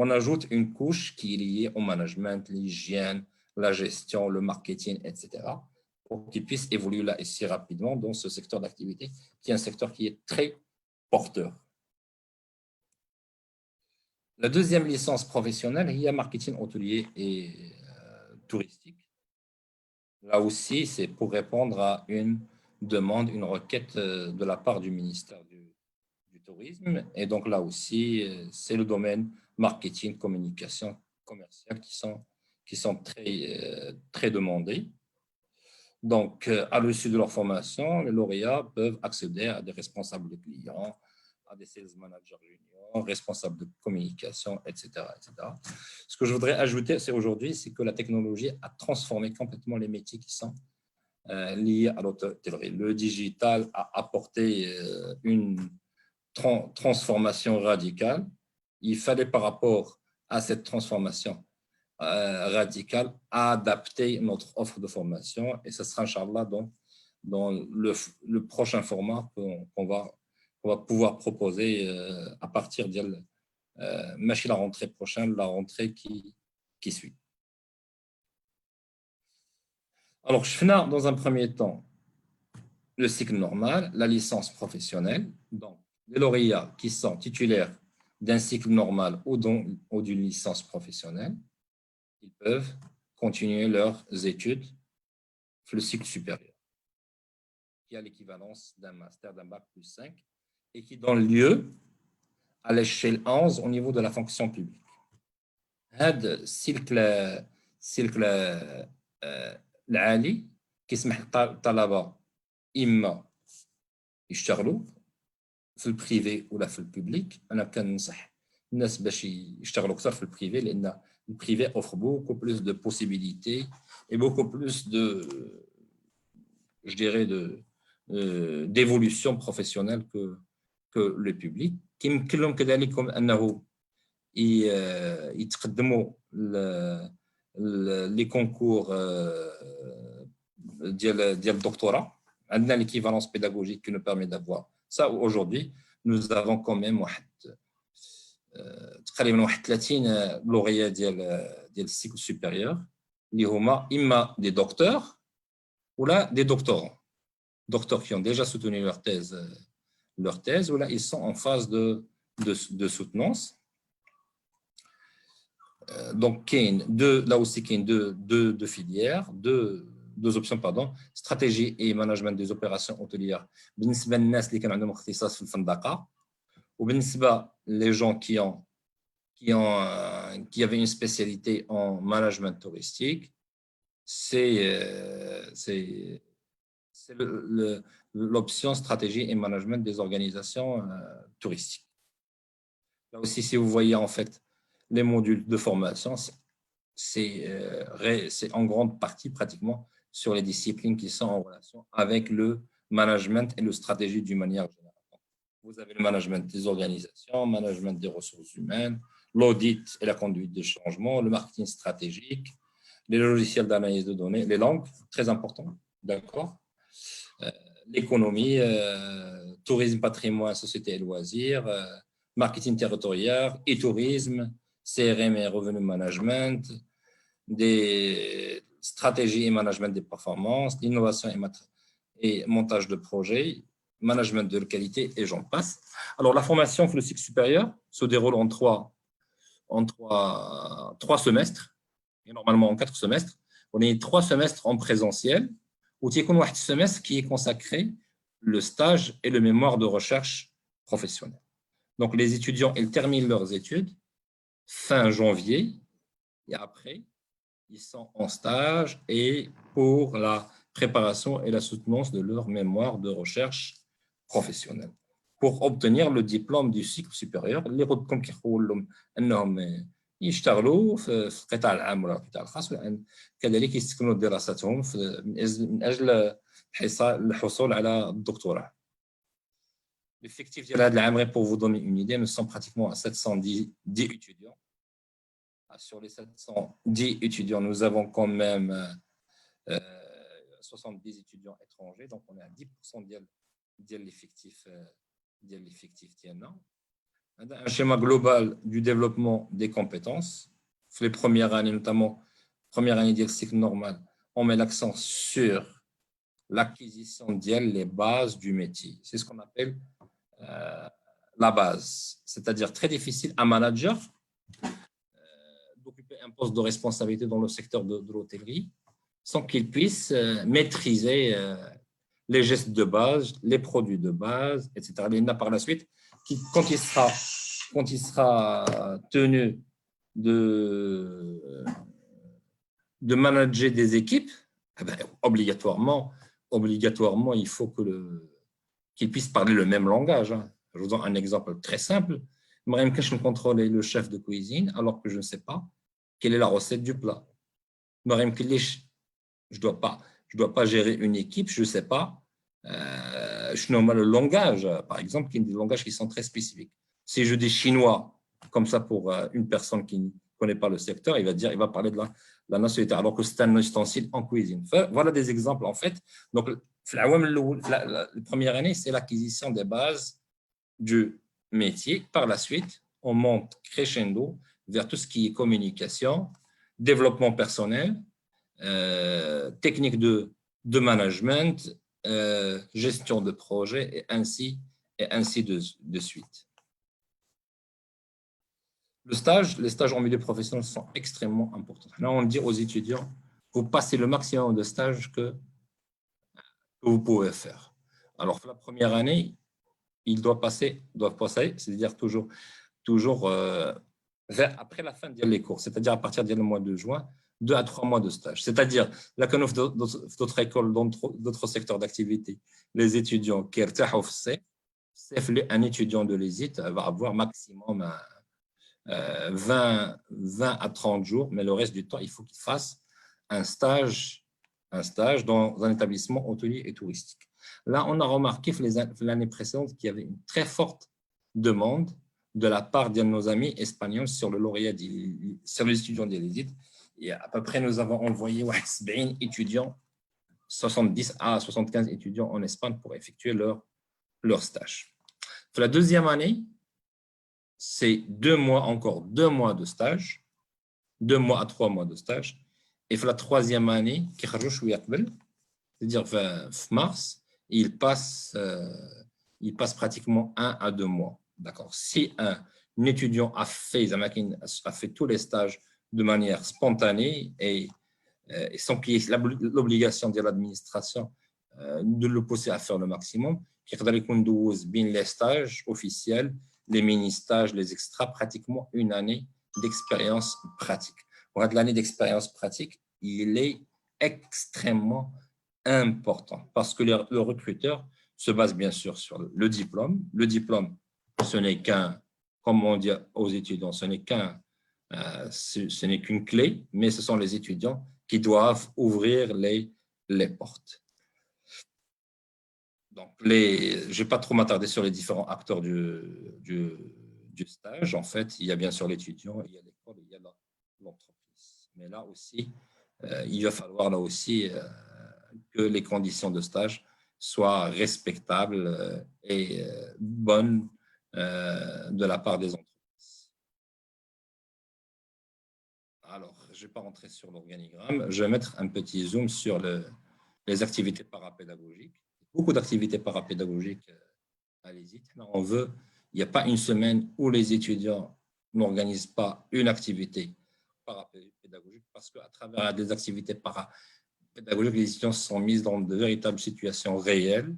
On ajoute une couche qui est liée au management, l'hygiène, la gestion, le marketing, etc. pour qu'ils puissent évoluer là ici rapidement dans ce secteur d'activité, qui est un secteur qui est très porteur. La deuxième licence professionnelle, il y a marketing hôtelier et touristique. Là aussi, c'est pour répondre à une demande, une requête de la part du ministère du Tourisme. Et donc là aussi, c'est le domaine marketing, communication commerciale qui sont très demandés. Donc, à l'issue de leur formation, les lauréats peuvent accéder à des responsables de clients, à des sales managers juniors, responsables de communication, etc., etc. Ce que je voudrais ajouter, aujourd'hui, c'est que la technologie a transformé complètement les métiers qui sont liés à l'hôtellerie. Le digital a apporté une transformation radicale. Il fallait, par rapport à cette transformation radicale, adapter notre offre de formation, et ce sera, Inch'Allah, dans le prochain format qu'on va pouvoir proposer à partir de la rentrée prochaine, la rentrée qui suit. Alors, je finis dans un premier temps le cycle normal, la licence professionnelle. Donc, les lauréats qui sont titulaires d'un cycle normal ou d'une licence professionnelle, ils peuvent continuer leurs études sur le cycle supérieur, qui a l'équivalence d'un master, d'un bac plus 5, et qui donne lieu à l'échelle 11 au niveau de la fonction publique. هذا السلك العالي كيسمح للطلبة إما يشتغلوا في البريفي ولا في البوبليك. أنا كننصح الناس باش يشتغلوا أكثر في البريفي، لأن le privé offre beaucoup plus de possibilités et beaucoup plus d'évolution professionnelle que le public. يمكن لهم كذلك أنه يتقدموا les concours ديال الدكتوراه. عندنا l'équivalence pédagogique qui nous permet d'avoir ça. Aujourd'hui, nous avons quand même تقريبا 30 lauréats ديال السيكل supérieur اللي هما إما des docteurs ou là des doctorants qui ont déjà soutenu leur thèse ou là ils sont en phase de soutenance. Donc là aussi il y a deux filières, deux options, pardon, stratégie et management des opérations hôtelières بالنسبة للناس اللي كان عندهم اختصاص في الفندقة، Les gens qui avaient une spécialité en management touristique, c'est l'option stratégie et management des organisations touristiques. Là aussi, si vous voyez en fait les modules de formation, c'est en grande partie pratiquement sur les disciplines qui sont en relation avec le management et la stratégie d'une manière générale. Vous avez le management des organisations, le management des ressources humaines, l'audit et la conduite de changement, le marketing stratégique, les logiciels d'analyse de données, les langues, très important, d'accord, l'économie, tourisme, patrimoine, société et loisirs, marketing territorial, e-tourisme, CRM et revenu management, des stratégies et management des performances, l'innovation et montage de projets, management de qualité et j'en passe. Alors, la formation pour le cycle supérieur se déroule en trois semestres, et normalement en 4 semestres. On a 3 semestres en présentiel, où il y a un semestre qui est consacré le stage et le mémoire de recherche professionnelle. Donc, les étudiants, ils terminent leurs études fin janvier, et après, ils sont en stage et pour la préparation et la soutenance de leur mémoire de recherche professionnelle. Pour obtenir le diplôme du cycle supérieur, les routes qui انهم يشتغلوا في القطاع العام ولا القطاع الخاص كذلك يسكنوا دراستهم من اجل الحصول على الدكتوراه. L'effectif de l'AMRE, pour vous donner une idée, nous sommes pratiquement à 710 étudiants. Sur les 710 étudiants, nous avons quand même 70 étudiants étrangers, donc on est à 10% de l'effectif. Un schéma global du développement des compétences. Les premières années, notamment première année de cycle normal, on met l'accent sur l'acquisition des bases du métier. C'est ce qu'on appelle la base. C'est-à-dire très difficile à un manager d'occuper un poste de responsabilité dans le secteur de l'hôtellerie sans qu'il puisse maîtriser les gestes de base, les produits de base, etc. Il y en a par la suite qui, quand il sera tenu de manager des équipes, eh bien, obligatoirement, il faut qu'il puisse parler le même langage. Je vous donne un exemple très simple. Je contrôler le chef de cuisine alors que je ne sais pas quelle est la recette du plat. Je ne dois pas gérer une équipe, je ne sais pas. Le langage, par exemple, qui est des langages qui sont très spécifiques. Si je dis chinois, comme ça pour une personne qui ne connaît pas le secteur, il va parler de la nationalité, alors que c'est un ustensile en cuisine. Voilà des exemples, en fait. Donc, la première année, c'est l'acquisition des bases du métier. Par la suite, on monte crescendo vers tout ce qui est communication, développement personnel, technique de management, gestion de projet et ainsi de suite. Les stages en milieu professionnel sont extrêmement importants. Là, on dit aux étudiants, vous passez le maximum de stages que vous pouvez faire. Alors, la première année, ils doivent passer, c'est-à-dire toujours après la fin des cours, c'est-à-dire à partir du mois de juin, 2 à 3 mois de stage. C'est-à-dire, là, quand d'autres écoles, d'autres secteurs d'activité, les étudiants qui sont un étudiant de l'ESIT va avoir maximum 20 à 30 jours, mais le reste du temps, il faut qu'il fasse un stage dans un établissement hôtelier et touristique. Là, on a remarqué l'année précédente qu'il y avait une très forte demande de la part de nos amis espagnols sur le lauréat, sur les étudiants de l'ESIT. Et à peu près, nous avons envoyé 70 étudiants, 70 à 75 étudiants en Espagne pour effectuer leur stage. Pour la deuxième année, c'est 2 mois de stage, 2 mois à 3 mois de stage. Et pour la troisième année, c'est-à-dire fin mars, il passe pratiquement 1 à 2 mois. D'accord. Si un étudiant a fait tous les stages de manière spontanée et sans qu'il y ait l'obligation de l'administration de le pousser à faire le maximum, il y a les stages officiels les mini-stages, les extras, pratiquement une année d'expérience pratique. Pour l'année d'expérience pratique, il est extrêmement important parce que le recruteur se base bien sûr sur le diplôme. Le diplôme, ce n'est qu'un, comme on dit aux étudiants, ce n'est qu'une clé, mais ce sont les étudiants qui doivent ouvrir les portes. Donc, je ne vais pas trop m'attarder sur les différents acteurs du stage. En fait, il y a bien sûr l'étudiant, il y a l'école, il y a l'entreprise. Mais là aussi, il va falloir là aussi que les conditions de stage soient respectables et bonnes de la part des entreprises. Alors, je ne vais pas rentrer sur l'organigramme. Je vais mettre un petit zoom sur les activités parapédagogiques. Beaucoup d'activités parapédagogiques à l'ESIT. Il n'y a pas une semaine où les étudiants n'organisent pas une activité parapédagogique parce qu'à travers des activités parapédagogiques, les étudiants sont mis dans de véritables situations réelles.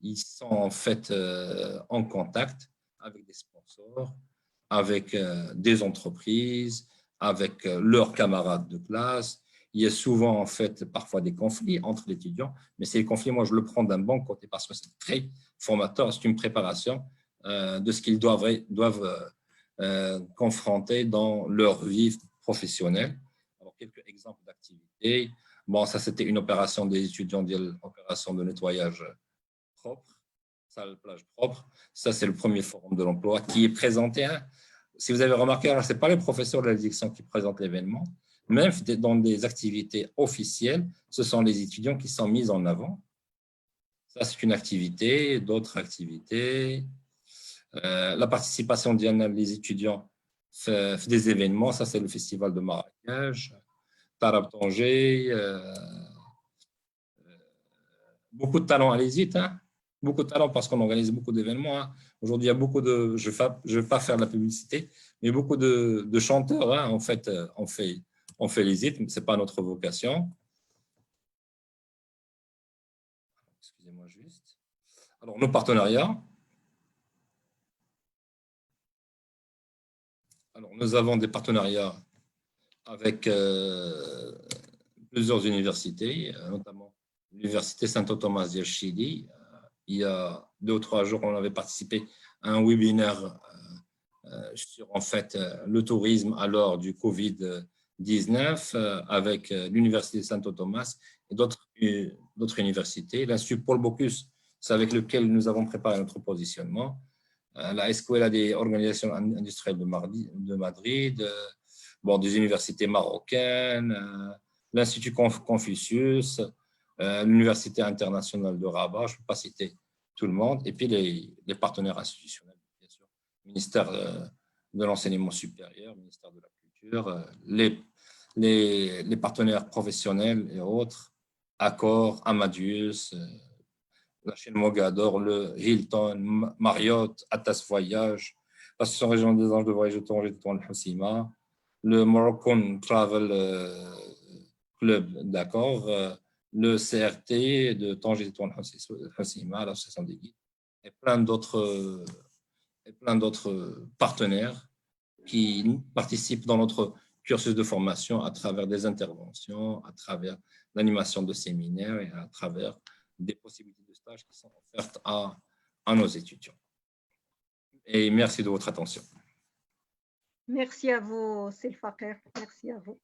Ils sont en fait en contact avec des sponsors, avec des entreprises, avec leurs camarades de classe. Il y a souvent, en fait, parfois des conflits entre les étudiants, mais ces conflits, moi, je le prends d'un bon côté parce que c'est très formateur, c'est une préparation de ce qu'ils doivent confronter dans leur vie professionnelle. Alors, quelques exemples d'activités. Bon, ça, c'était une opération des étudiants, opération de nettoyage propre, salle plage propre. Ça, c'est le premier forum de l'emploi qui est présenté. Si vous avez remarqué, ce n'est pas les professeurs de la direction qui présentent l'événement. Même dans des activités officielles, ce sont les étudiants qui sont mis en avant. Ça, c'est une activité. D'autres activités. La participation des étudiants fait des événements. Ça, c'est le festival de Marrakech, Tarab Tanger. Beaucoup de talent à l'ESIT. Beaucoup de talent parce qu'on organise beaucoup d'événements. Aujourd'hui, il y a beaucoup de... Je ne vais pas faire de la publicité, mais beaucoup de chanteurs, en fait, on fait l'ESIT, mais ce n'est pas notre vocation. Excusez-moi juste. Alors, nos partenariats. Alors, nous avons des partenariats avec plusieurs universités, notamment l'Université Santo Tomás de Chili. Il y a 2 ou 3 jours, on avait participé à un webinaire sur en fait, le tourisme à l'heure du Covid-19 avec l'Université Santo Tomás et d'autres universités. L'Institut Paul Bocuse, c'est avec lequel nous avons préparé notre positionnement. La Escuela des organisations industrielles de Madrid, des universités marocaines, l'Institut Confucius, l'Université internationale de Rabat, je ne peux pas citer tout le monde, et puis les partenaires institutionnels, bien sûr, ministère de l'enseignement supérieur, ministère de la culture, les partenaires professionnels et autres, Accor, Amadeus, la chaîne Mogador, le Hilton, Marriott, Atas Voyage, l'Association régionale des agences de voyage de Tanger de Toun Hossima, le Moroccan Travel Club, d'accord, le CRT de Tanger de Toun Hossima, l'association des guides, et plein d'autres partenaires qui participent dans notre cursus de formation à travers des interventions, à travers l'animation de séminaires et à travers des possibilités de stage qui sont offertes à nos étudiants. Et merci de votre attention. Merci à vous, Selfaqir. Merci à vous.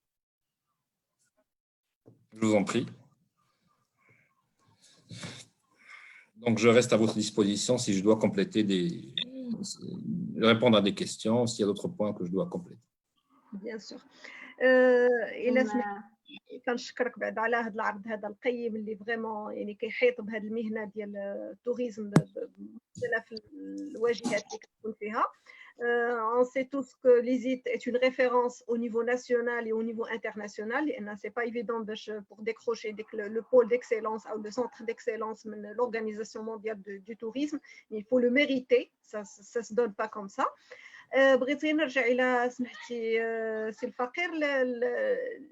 Je vous en prie. Donc, je reste à votre disposition si je dois compléter répondre à des questions, s'il y a d'autres points que je dois compléter. Bien sûr. كنشكرك بعد على هذا العرض هذا القيم اللي فريمون يعني كيحيط بهذه المهنه ديال التوريزم بمختلف الواجهات اللي كتكون فيها. On sait tous que l'ESIT est une référence au niveau national et au niveau international. Et c'est pas évident pour décrocher le pôle d'excellence ou le centre d'excellence de l'Organisation mondiale du tourisme. Il faut le mériter, ça se donne pas comme ça. بغيت نرجع الى سمحتي سي الفقير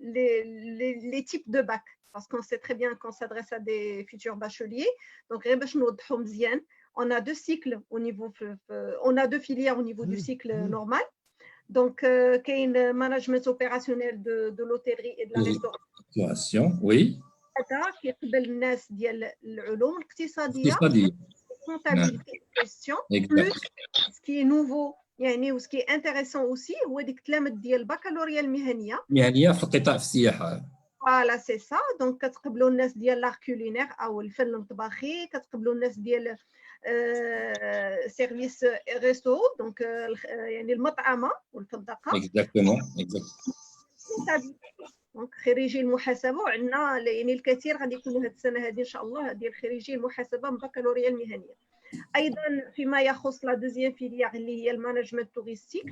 les types de bac parce qu'on sait très bien qu'on s'adresse à des futurs bacheliers. Donc غير باش نوضحوا مزيان on a 2 cycles au niveau on a 2 filières au niveau du cycle normal. Donc كاين management opérationnel de l'hôtellerie et de la restauration. Oui. هذا كيقبل الناس ديال العلوم الاقتصاديه comptabilité gestion plus ce qui est nouveau يعني و ce qui est intéressant aussi هو ديك التلامذ ديال البكالوريا المهنيه في القطاع في السياحه. فوالا سي سا. دونك كتقبلوا الناس ديال لار كولينير او الفن الطباخي، كتقبلوا الناس ديال سيرفيس ريستو دونك يعني المطعمه والفندقه. اكزاكتومون. دونك خريجي المحاسبه، وعندنا يعني الكثير غادي يكونوا هذه السنه هذه ان شاء الله ديال خريجي المحاسبه من البكالوريا المهنيه. ايضا فيما يخص لا دوزيام فيليير اللي هي المانجمنت توريستيك،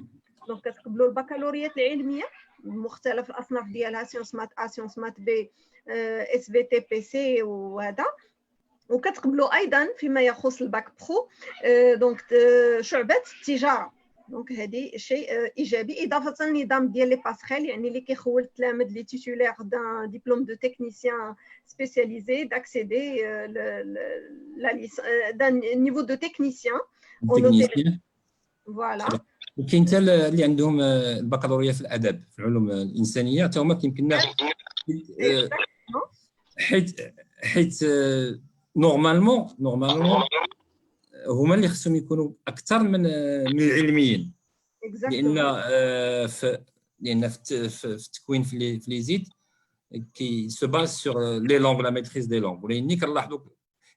دونك كتقبلوا البكالوريات العلميه بمختلف الاصناف ديالها، سيونس مات ا سيونس مات بي اس بي تي بي سي وهذا. وكتقبلوا ايضا فيما يخص الباك برو دونك شعبه التجاره، دونك هذه شيء ايجابي. اضافه للنظام ديال لي باسخيل يعني اللي كيخول التلامذ لي تيتولير دان ديبلوم دو تكنيسيان سبيسياليزي داكسيدي دان نيفو دو تكنيسيان فوالا. وكاين حتى اللي عندهم البكالوريا في الادب في العلوم الانسانيه حتى هما كيمكننا حيت نورمالمون هما اللي خصهم يكونوا اكثر من العلميين، لان في التكوين في لي زيد كي سو باز سور لي لونغ لا ميتريز دي لونغ، ولكن كنلاحظوا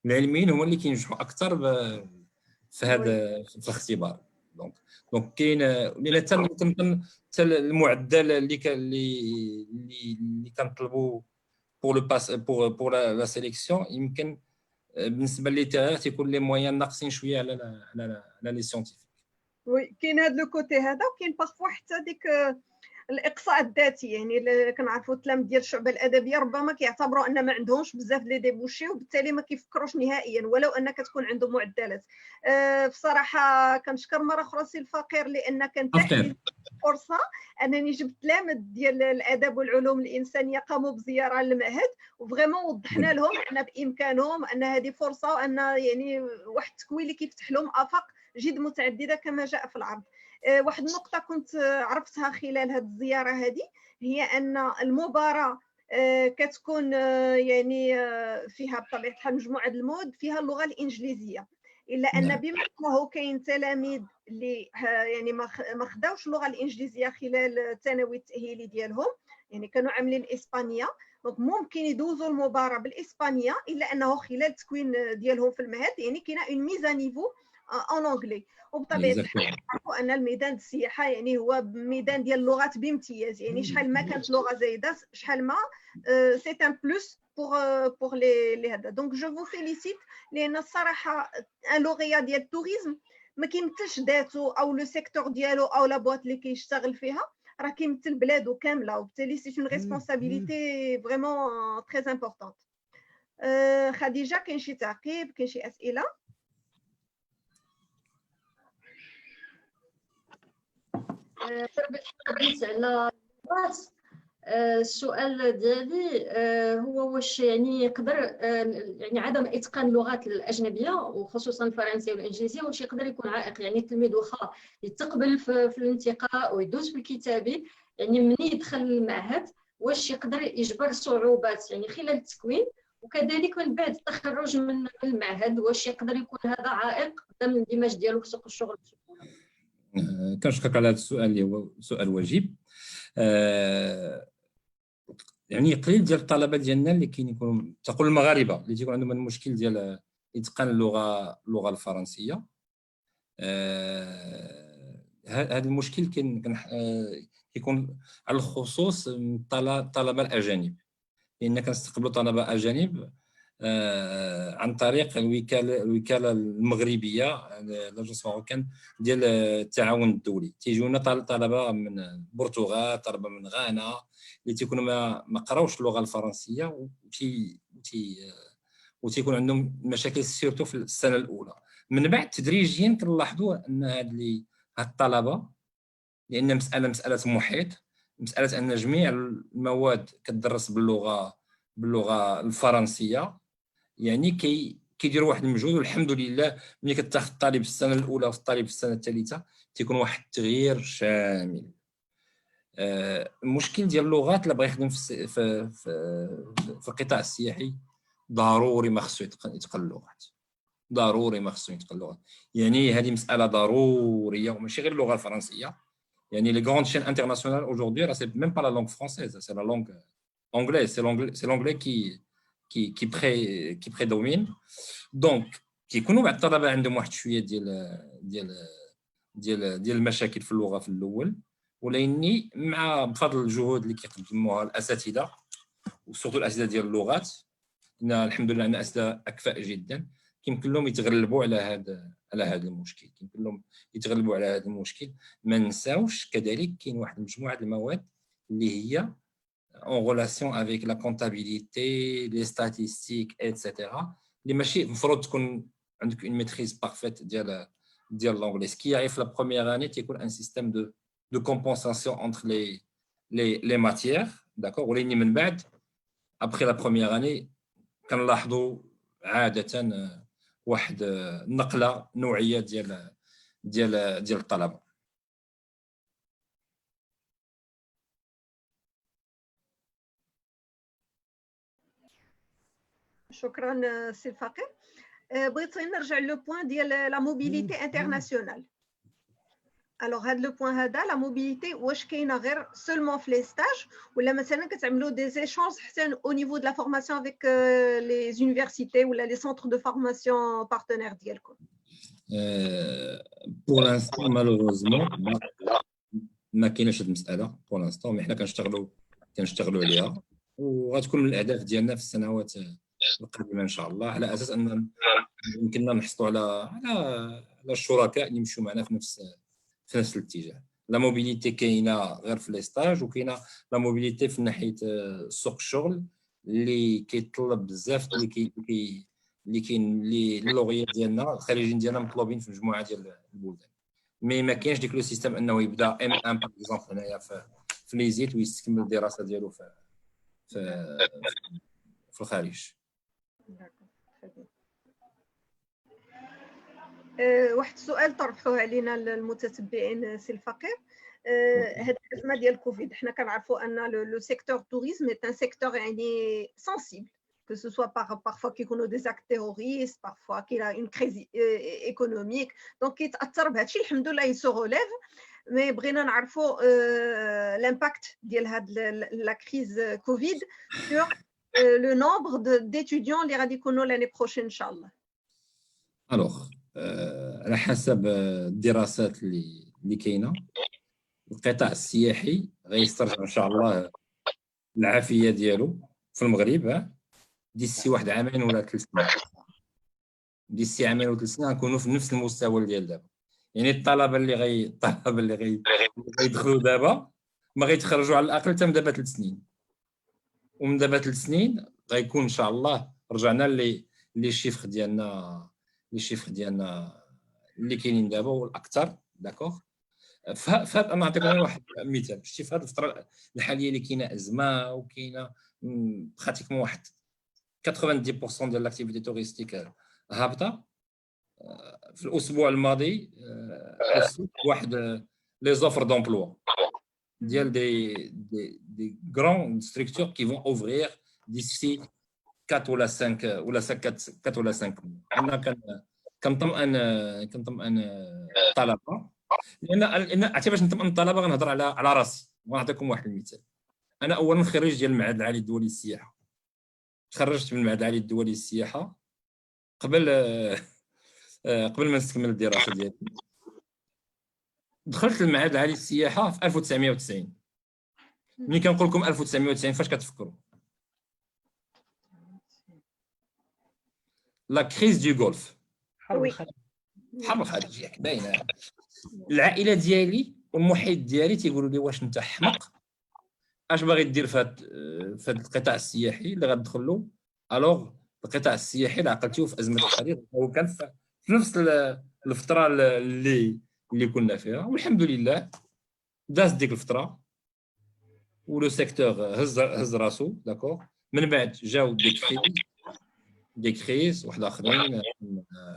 العلميين هما اللي كينجحوا اكثر في هذا في الاختبار. دونك كاين حتى المعدل اللي كنطلبوا بور لو باس بور لا سيليكسيون يمكن بالنسبه للتيار تيكون لي مويان ناقصين شويه على لي سيونتيفيك. وي كاين هذا لو كوتي هذا، وكاين بارفوا حتى ديك الاقصاء الذاتي، يعني كنعرفوا التلاميذ ديال الشعبه الادبيه ربما كيعتبروا ان ما عندهمش بزاف لي ديبوشي وبالتالي ما كيفكروش نهائيا ولو ان كتكون عندهم معدلات. بصراحه كنشكر مره اخرى سي الفقير لان كانت لي فرصه انني جبت تلاميذ ديال الادب والعلوم الانسانيه قاموا بزياره للمعهد، وفريمون وضحنا لهم ان بامكانهم ان هذه فرصه، وان يعني واحد التكوين اللي كيفتح لهم افاق جد متعدده كما جاء في العرض. واحد النقطة كنت عرفتها خلال هذه الزيارة هذه هي أن المباراة كتكون يعني فيها بطبيعة الحال مجموعة المواد فيها اللغة الإنجليزية، إلا أن بما أنه كاين تلاميذ اللي يعني ما خداوش اللغة الإنجليزية خلال الثانوي التأهيلي ديالهم، يعني كانوا عاملين الإسبانية، دونك ممكن يدوزوا المباراة بالإسبانية إلا أنه خلال التكوين ديالهم في المعهد يعني كاينه اون ميز نيفو ان انجلي. وبطبيعه الحال نعرفوا ان الميدان السياحه يعني هو ميدان ديال اللغات بامتياز، يعني شحال ما كانت لغه زايده شحال ما سي ان بلوس بور لي هذا. دونك جو فو فيليسيت لان الصراحه ان لوغيا ديال التوريزم ما كيمثلش ذاته او لو سيكتور ديالو او لا بواط اللي كيشتغل فيها، راه كيمثل بلادو كامله، وبالتالي سي اون ريسبونسابيلتي فريمون تري امبورطونت. خديجه كاين شي تعقيب، كاين شي اسئله؟ بالنسبه على اللغات السؤال ديالي هو واش يعني يقدر يعني عدم اتقان اللغات الاجنبيه وخصوصا الفرنسيه والانجليزيه واش يقدر يكون عائق؟ يعني التلميذ واخا يتقبل في الانتقاء ويدوز في الكتابي، يعني من يدخل المعهد واش يقدر يجبر صعوبات يعني خلال التكوين، وكذلك من بعد التخرج من المعهد واش يقدر يكون هذا عائق قدام الاندماج ديالو في سوق الشغل بسهوله؟ كنشكرك على هذا السؤال اللي هو سؤال وجيب. يعني قليل ديال الطلبه ديالنا اللي يكونوا تقول المغاربه اللي تيكون عندهم المشكل ديال اتقان اللغه الفرنسيه. هذا المشكل كيكون على الخصوص من الطلبه الاجانب، لان كنستقبلوا طلبه اجانب عن طريق الوكاله المغربيه لاجونس ماروكان ديال التعاون الدولي. تيجونا طلبه من البرتغال، طلبه من غانا اللي تيكونوا ما قراوش اللغه الفرنسيه وتيكون عندهم مشاكل سيرتو في السنه الاولى. من بعد تدريجيا كنلاحظوا ان هاد الطلبه، لان مساله محيط، مساله ان جميع المواد كتدرس باللغه الفرنسيه، يعني كيديروا واحد المجهود، والحمد لله ملي كتاخذ الطالب في السنه الاولى والطالب في السنه الثالثه تيكون واحد التغيير شامل. المشكل ديال اللغات اللي بغى يخدم في القطاع السياحي ضروري ما خصو يتقن اللغات، ضروري ما خصو يتقن اللغات. يعني هذه مساله ضروريه، وماشي غير اللغه الفرنسيه. يعني les grandes chaînes internationales aujourd'hui, là, c'est même pas la langue française, c'est la langue anglaise, c'est l'anglais qui prédomine. Donc كيكونوا بعض الطلبه عندهم واحد شويه ديال المشاكل في اللغه في الاول، ولكني مع بفضل الجهود اللي كيقدموها الاساتذه وسورتو الاساتذه ديال اللغات، الحمد لله عندنا اساتذه اكفاء جدا، يمكن لهم يتغلبوا على هذا المشكل، يمكن لهم يتغلبوا على هذا المشكل. ما نساوش كذلك كاين واحد المجموعه المواد اللي هي en relation avec la comptabilité, les statistiques, etc. اللي ماشي المفروض تكون عندك une maîtrise parfaite ديال l'anglais. Ce qui arrive la première année, c'est un système de compensation entre les matières, d'accord. ولكن من بعد après la première année كنلاحظوا عاده واحد نقله نوعيه ديال الطلبه. شكرا سي الفقير. بغيت نرجع لو بوين ديال لا موبيليتي انترناسيونال. الوغ هاد لو بوين هذا لا موبيليتي واش كاينه غير سولمون في لي ستاج، ولا مثلا كتعملوا دي زيشونج حتى او نيفو دو لا فورماسيون افيك لي زونيفرسيتي ولا لي سونتر دو فورماسيون بارتنير ديالكم؟ بور لانستون مالوروزمون ما كايناش هاد المساله بور لانستون، مي حنا كنشتغلوا عليها، وغتكون من الاهداف ديالنا في السنوات القادمه ان شاء الله، على اساس ان يمكننا نحصلوا على الشركاء اللي يمشوا معنا في نفس الاتجاه. لا موبيليتي كاينه غير في لي ستاج، وكاينه لا موبيليتي في ناحيه سوق الشغل اللي كيتطلب بزاف، اللي كاين اللغيات ديالنا الخريجين ديالنا مطلوبين في مجموعه ديال البلدان. مي ما كاينش ديك لو سيستيم انه يبدا ام ان باغ اكزومبل هنايا في ليزيت ويستكمل الدراسه ديالو في الخارج. واحد السؤال طرحوه علينا المتتبعين سي الفقير. هاد الازمه ديال كوفيد حنا كنعرفوا ان لو سيكتور توريزم اي ان سيكتور يعني سنسيبل، que ce soit parfois كيكونوا des actes terroristes, parfois qu'il a une crise économique, donc كيتاثر بهذا الشيء. الحمد لله il se relève، mais بغينا نعرفوا l'impact ديال هاد la crise Covid sur le nombre d'étudiants اللي غادي يكونوا l'année prochaine ان شاء الله. الوغ على حسب الدراسات اللي كاينه، القطاع السياحي غيسترجع ان شاء الله العافيه ديالو في المغرب ديسي واحد عامين ولا 3 سنين. ديسي عامين ولا 3 سنين غنكونوا في نفس المستوى ديال دابا. يعني الطلبه اللي غيدخلوا دابا ما غيتخرجوا على الاقل حتى من دابا 3 سنين، ومن دابا 3 سنين غيكون ان شاء الله رجعنا لي شيفر ديالنا اللي كاينين دابا والاكثر، داكوغ. فهاد انا نعطيكم واحد مثال. شتي في هذه الفتره الحاليه اللي كاينه ازمه وكاينه براتيكمون واحد 90% ديال لاكتيفيتي توريستيك هابطه، في الاسبوع الماضي واحد لي زوفر دومبلوا ديال دي غران ستركتور كي فون اوفرير ديسي 4 ولا 5 ولا 4 ولا 5 انا كنطمئن الطلبه، لان اعتبرت نطمئن الطلبه غنهضر على راسي. ونعطيكم واحد المثال. انا اولا خريج ديال المعهد العالي الدولي للسياحه، تخرجت من المعهد العالي الدولي للسياحه قبل ما نستكمل الدراسه ديالي. دخلت المعهد العالي للسياحه في 1990. ملي كنقول لكم 1990 فاش كتفكروا؟ لا كريز دو غولف، حرب الخليج. حرب الخليج ياك باينه. العائله ديالي والمحيط ديالي تيقولوا لي واش انت حمق، اش باغي دير في هذا القطاع السياحي اللي غتدخل له؟ الوغ القطاع السياحي اللي عقلتيه في ازمه الخليج هو كان في نفس الفتره اللي كنا فيها، والحمد لله داز ديك الفتره ولو سيكتور هز راسو، داكوغ. من بعد جاو دي كريز دي كريز واحد اخرين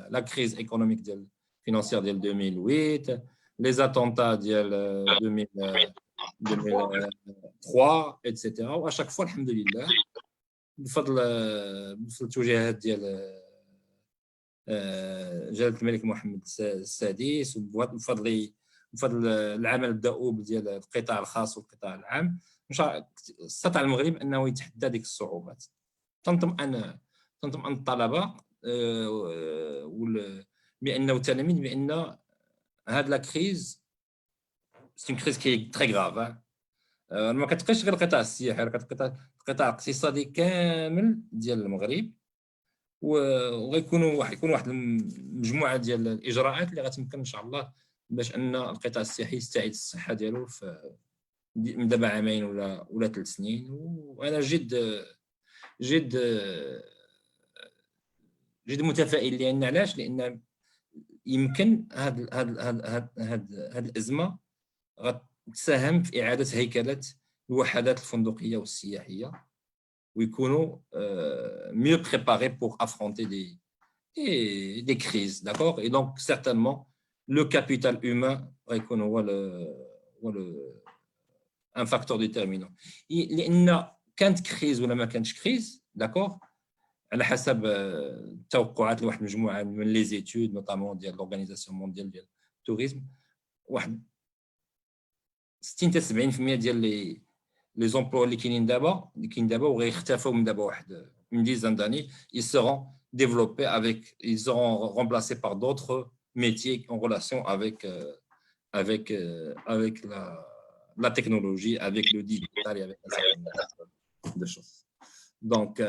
لا كريز ايكونوميك ديال فينانسيير ديال 2008 لي زاتونتا ديال 2003 ايتترا واشاك فوا الحمد لله بفضل التوجيهات ديال جلالة الملك محمد السادس وبفضل العمل الدؤوب ديال القطاع الخاص والقطاع العام استطاع المغرب انه يتحدى ديك الصعوبات. تنطمئن الطلبه بانه التلاميذ بان هاد لا كريز سي اون كريز كي تري غراف ما كتبقاش غير القطاع السياحي، القطاع الاقتصادي كامل ديال المغرب وغيكون واحد المجموعه ديال الاجراءات اللي غتمكن ان شاء الله باش ان القطاع السياحي يستعيد الصحه ديالو من دابا عامين ولا 3 سنين. وانا جد متفائل. لان علاش؟ لان يمكن هاد الازمه غتساهم في اعاده هيكله الوحدات الفندقيه والسياحيه ويكونوا mieux préparés pour affronter des crises, d'accord? Et donc certainement le capital humain غيكون هو un facteur déterminant. لان كانت كريز ولا ما كانتش كريز، d'accord؟ على حسب التوقعات لواحد المجموعه من لي زيتود نوطامون ديال لورغانيزاسيون مونديال ديال التوريزم، واحد 60 حتى 70% ديال لي زومبلوا اللي كاينين دابا وغيختفوا من دابا واحد une dizaine d'années, ils seront développés ils seront remplacés par d'autres métiers en relation avec la technologie, avec le digital et avec un certain nombre de choses. Donc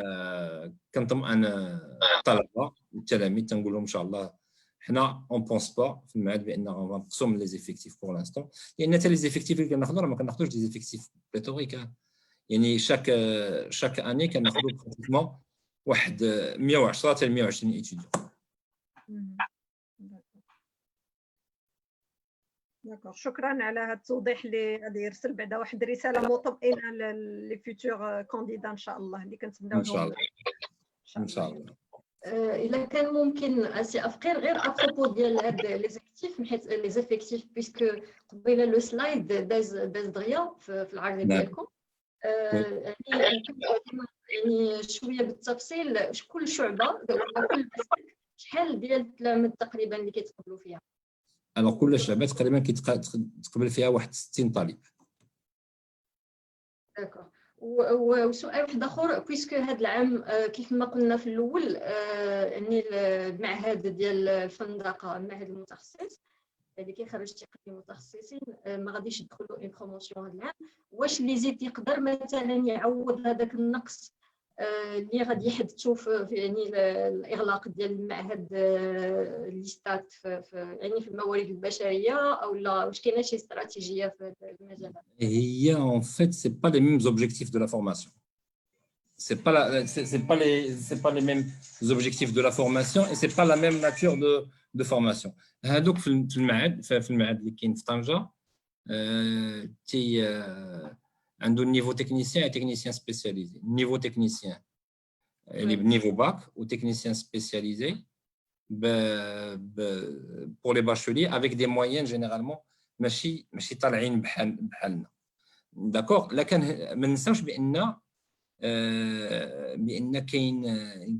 كنطمئن الطلبه والتلاميذ تنقول لهم ان شاء الله حنا اون بونس با في المعهد بان غنقصوا من لي زيفيكتيف بور لانستون، لان حتى لي زيفيكتيف اللي كناخذوا راه ما كناخذوش دي زيفيكتيف بليتوريك. يعني شاك اني كناخذوا براتيكمون واحد 110 حتى 120 ايتيديون. داكور، شكرا على هذا التوضيح اللي غادي يرسل بعدا واحد الرساله مطمئنه لي فيوتور كانديدا ان شاء الله اللي كنتمناو لهم ان شاء الله. الا كان ممكن سي افقير غير ابروبو ديال هاد لي زيفيكتيف، حيت لي زيفيكتيف بيسكو قبيله لو سلايد داز دغيا في العرض ديالكم. يعني شويه بالتفصيل كل شعبه ولا كل مسلك شحال ديال التلاميذ تقريبا اللي كيتقبلوا فيها؟ الوغ كل شعبه تقريبا كيتقبل فيها واحد 60 طالب. داكور. وسؤال واحد اخر، بيسكو هذا العام كيف ما قلنا في الاول يعني المعهد ديال الفندقه، المعهد المتخصص اللي كيخرج تقديم متخصصين ما غاديش يدخلوا اون بروموسيون هذا العام. واش لي زيت يقدر مثلا يعوض هذاك النقص اللي غادي يحدثوا في يعني الاغلاق ديال المعهد ليستات يعني في الموارد البشريه، او لا واش كاينه شي استراتيجيه في المجال هذا؟ هي en fait c'est pas les mêmes objectifs de la formation. C'est pas les mêmes objectifs de la formation et c'est pas la même nature de formation. هذوك في المعهد اللي كاين في طنجة عنده النيفو تكنيسيان et technicien spécialisé. Niveau technicien اللي بنيفو باك و technicien spécialisé pour les bacheliers avec des moyennes généralement ماشي طالعين بحالنا. داكور. لكن ما ننساوش بان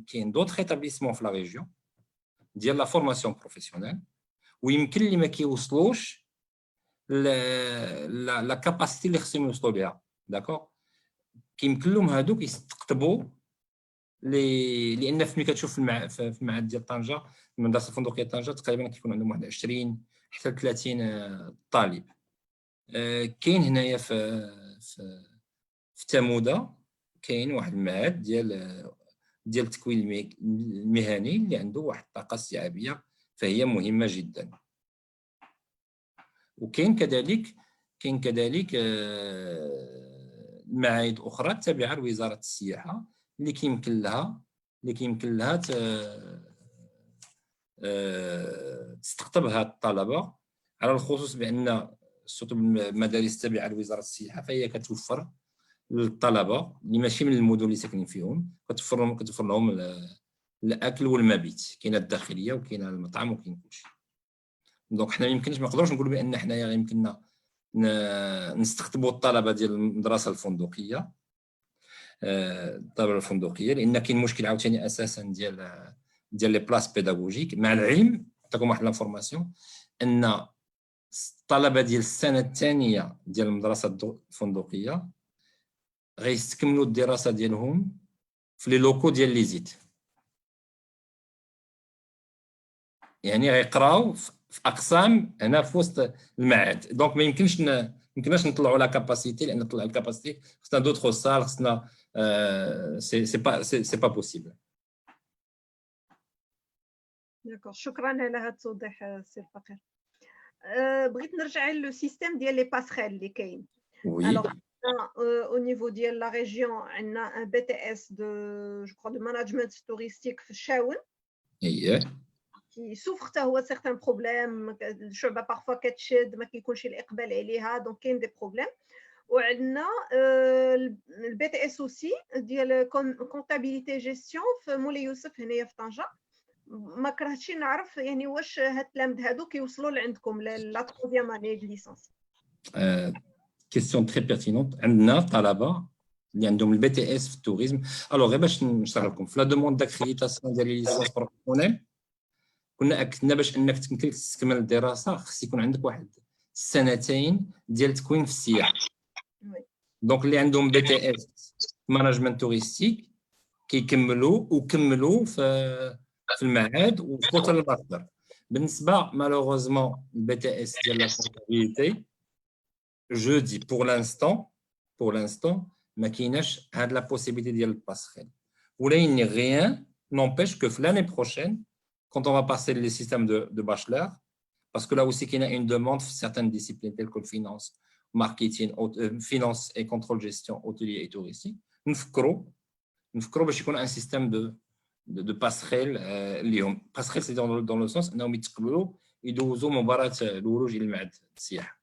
كاين دوطخ ايتابليسمون في لا ريجيون ديال لا فورماسيون بروفيسيونيل ويمكن اللي ما كيوصلوش لا كاباسيتي اللي خصهم يوصلوا ليها. داكور. كيمكن لهم هذوك يستقطبوا لان ملي كتشوف في المعهد ديال طنجه، المدرسه الفندقيه طنجه تقريبا كيكون عندهم واحد 20 حتى 30 طالب. كاين هنايا في تاموده كاين واحد المعهد ديال التكوين المهني اللي عنده واحد الطاقه استيعابيه فهي مهمه جدا. وكاين كذلك المعاهد اخرى تابعه لوزاره السياحه اللي كيمكن لها تستقطب هاد الطلبه، على الخصوص بان سورتو المدارس التابعه لوزاره السياحه فهي كتوفر للطلبه اللي ماشي من المدن اللي ساكنين فيهم كتوفر لهم الاكل والمبيت، كاينه الداخليه وكاينه المطعم وكاين كلشي. دونك حنا ما نقدروش نقولوا بان حنايا يمكننا نستقطبوا الطلبه ديال المدرسه الفندقيه، الطلبه الفندقيه، لان كاين مشكل عاوتاني اساسا ديال لي بلاص بيداغوجيك. مع العلم نعطيكم واحد لانفورماسيون ان الطلبه ديال السنه الثانيه ديال المدرسه الفندقيه غيستكملوا الدراسه ديالهم في لي لوكو ديال ليزيت، يعني غيقراو في اقسام هنا في وسط المعهد. دونك ما يمكنناش نطلعوا لا كاباسيتي، لان نطلع الكاباسيتي خصنا دوطخ سال، خصنا سي با بوسيبل. داكوغ، شكرا على هذا التوضيح سي الفقير. بغيت نرجع لو سيستيم ديال لي باسخيل اللي كاين. وي au niveau ديال لا ريجيون عندنا ان بي تي اس دو جو كرو دو ماناجمنت توريستيك في الشاون اييه كي سوفر حتى هو سيغتان بروبليم، الشعبه بارفوا كتشد ما كيكونش الاقبال عليها، دونك كاين دي بروبليم. وعندنا البي تي اس اوسي ديال كونتابيليتي جيستيون في مولاي يوسف هنايا في طنجه. ما كرهتش نعرف يعني واش هاد التلامذ هادو كيوصلوا لعندكم لا تروزيام اني د ليسانس؟ كيستيون تري بيرتينونت. عندنا طلبه اللي عندهم البي تي اس في التوريزم. الوغ غير باش نشرح لكم، في لا دوموند داكريديتاسيون ديال ليسانس بروفيسيونيل كنا اكدنا باش انك تمكن تستكمل الدراسه خص يكون عندك واحد سنتين ديال التكوين في السياحه. دونك اللي عندهم بي تي اس ماناجمنت توريستيك كملوا في المعهد وفوت الماستر. بالنسبه مالوغوزمون البي تي اس ديال لا كونتابيليتي جو دي pour l'instant ما كايناش هاد لا possibilité ديال الباسخيل. ولكن rien n'empêche que l'année prochaine quand on va passer les systèmes de bachelor, parce que là aussi qu'il y a une demande pour certaines disciplines telles que le finance, marketing, finance et contrôle gestion hôtelier et touristique, نفكروا باش يكون un système de passerelle اليوم. passerelle c'est dans le sens انهم يتقبلوا يدوزوا مباراة الولوج الى المعهد السياحة.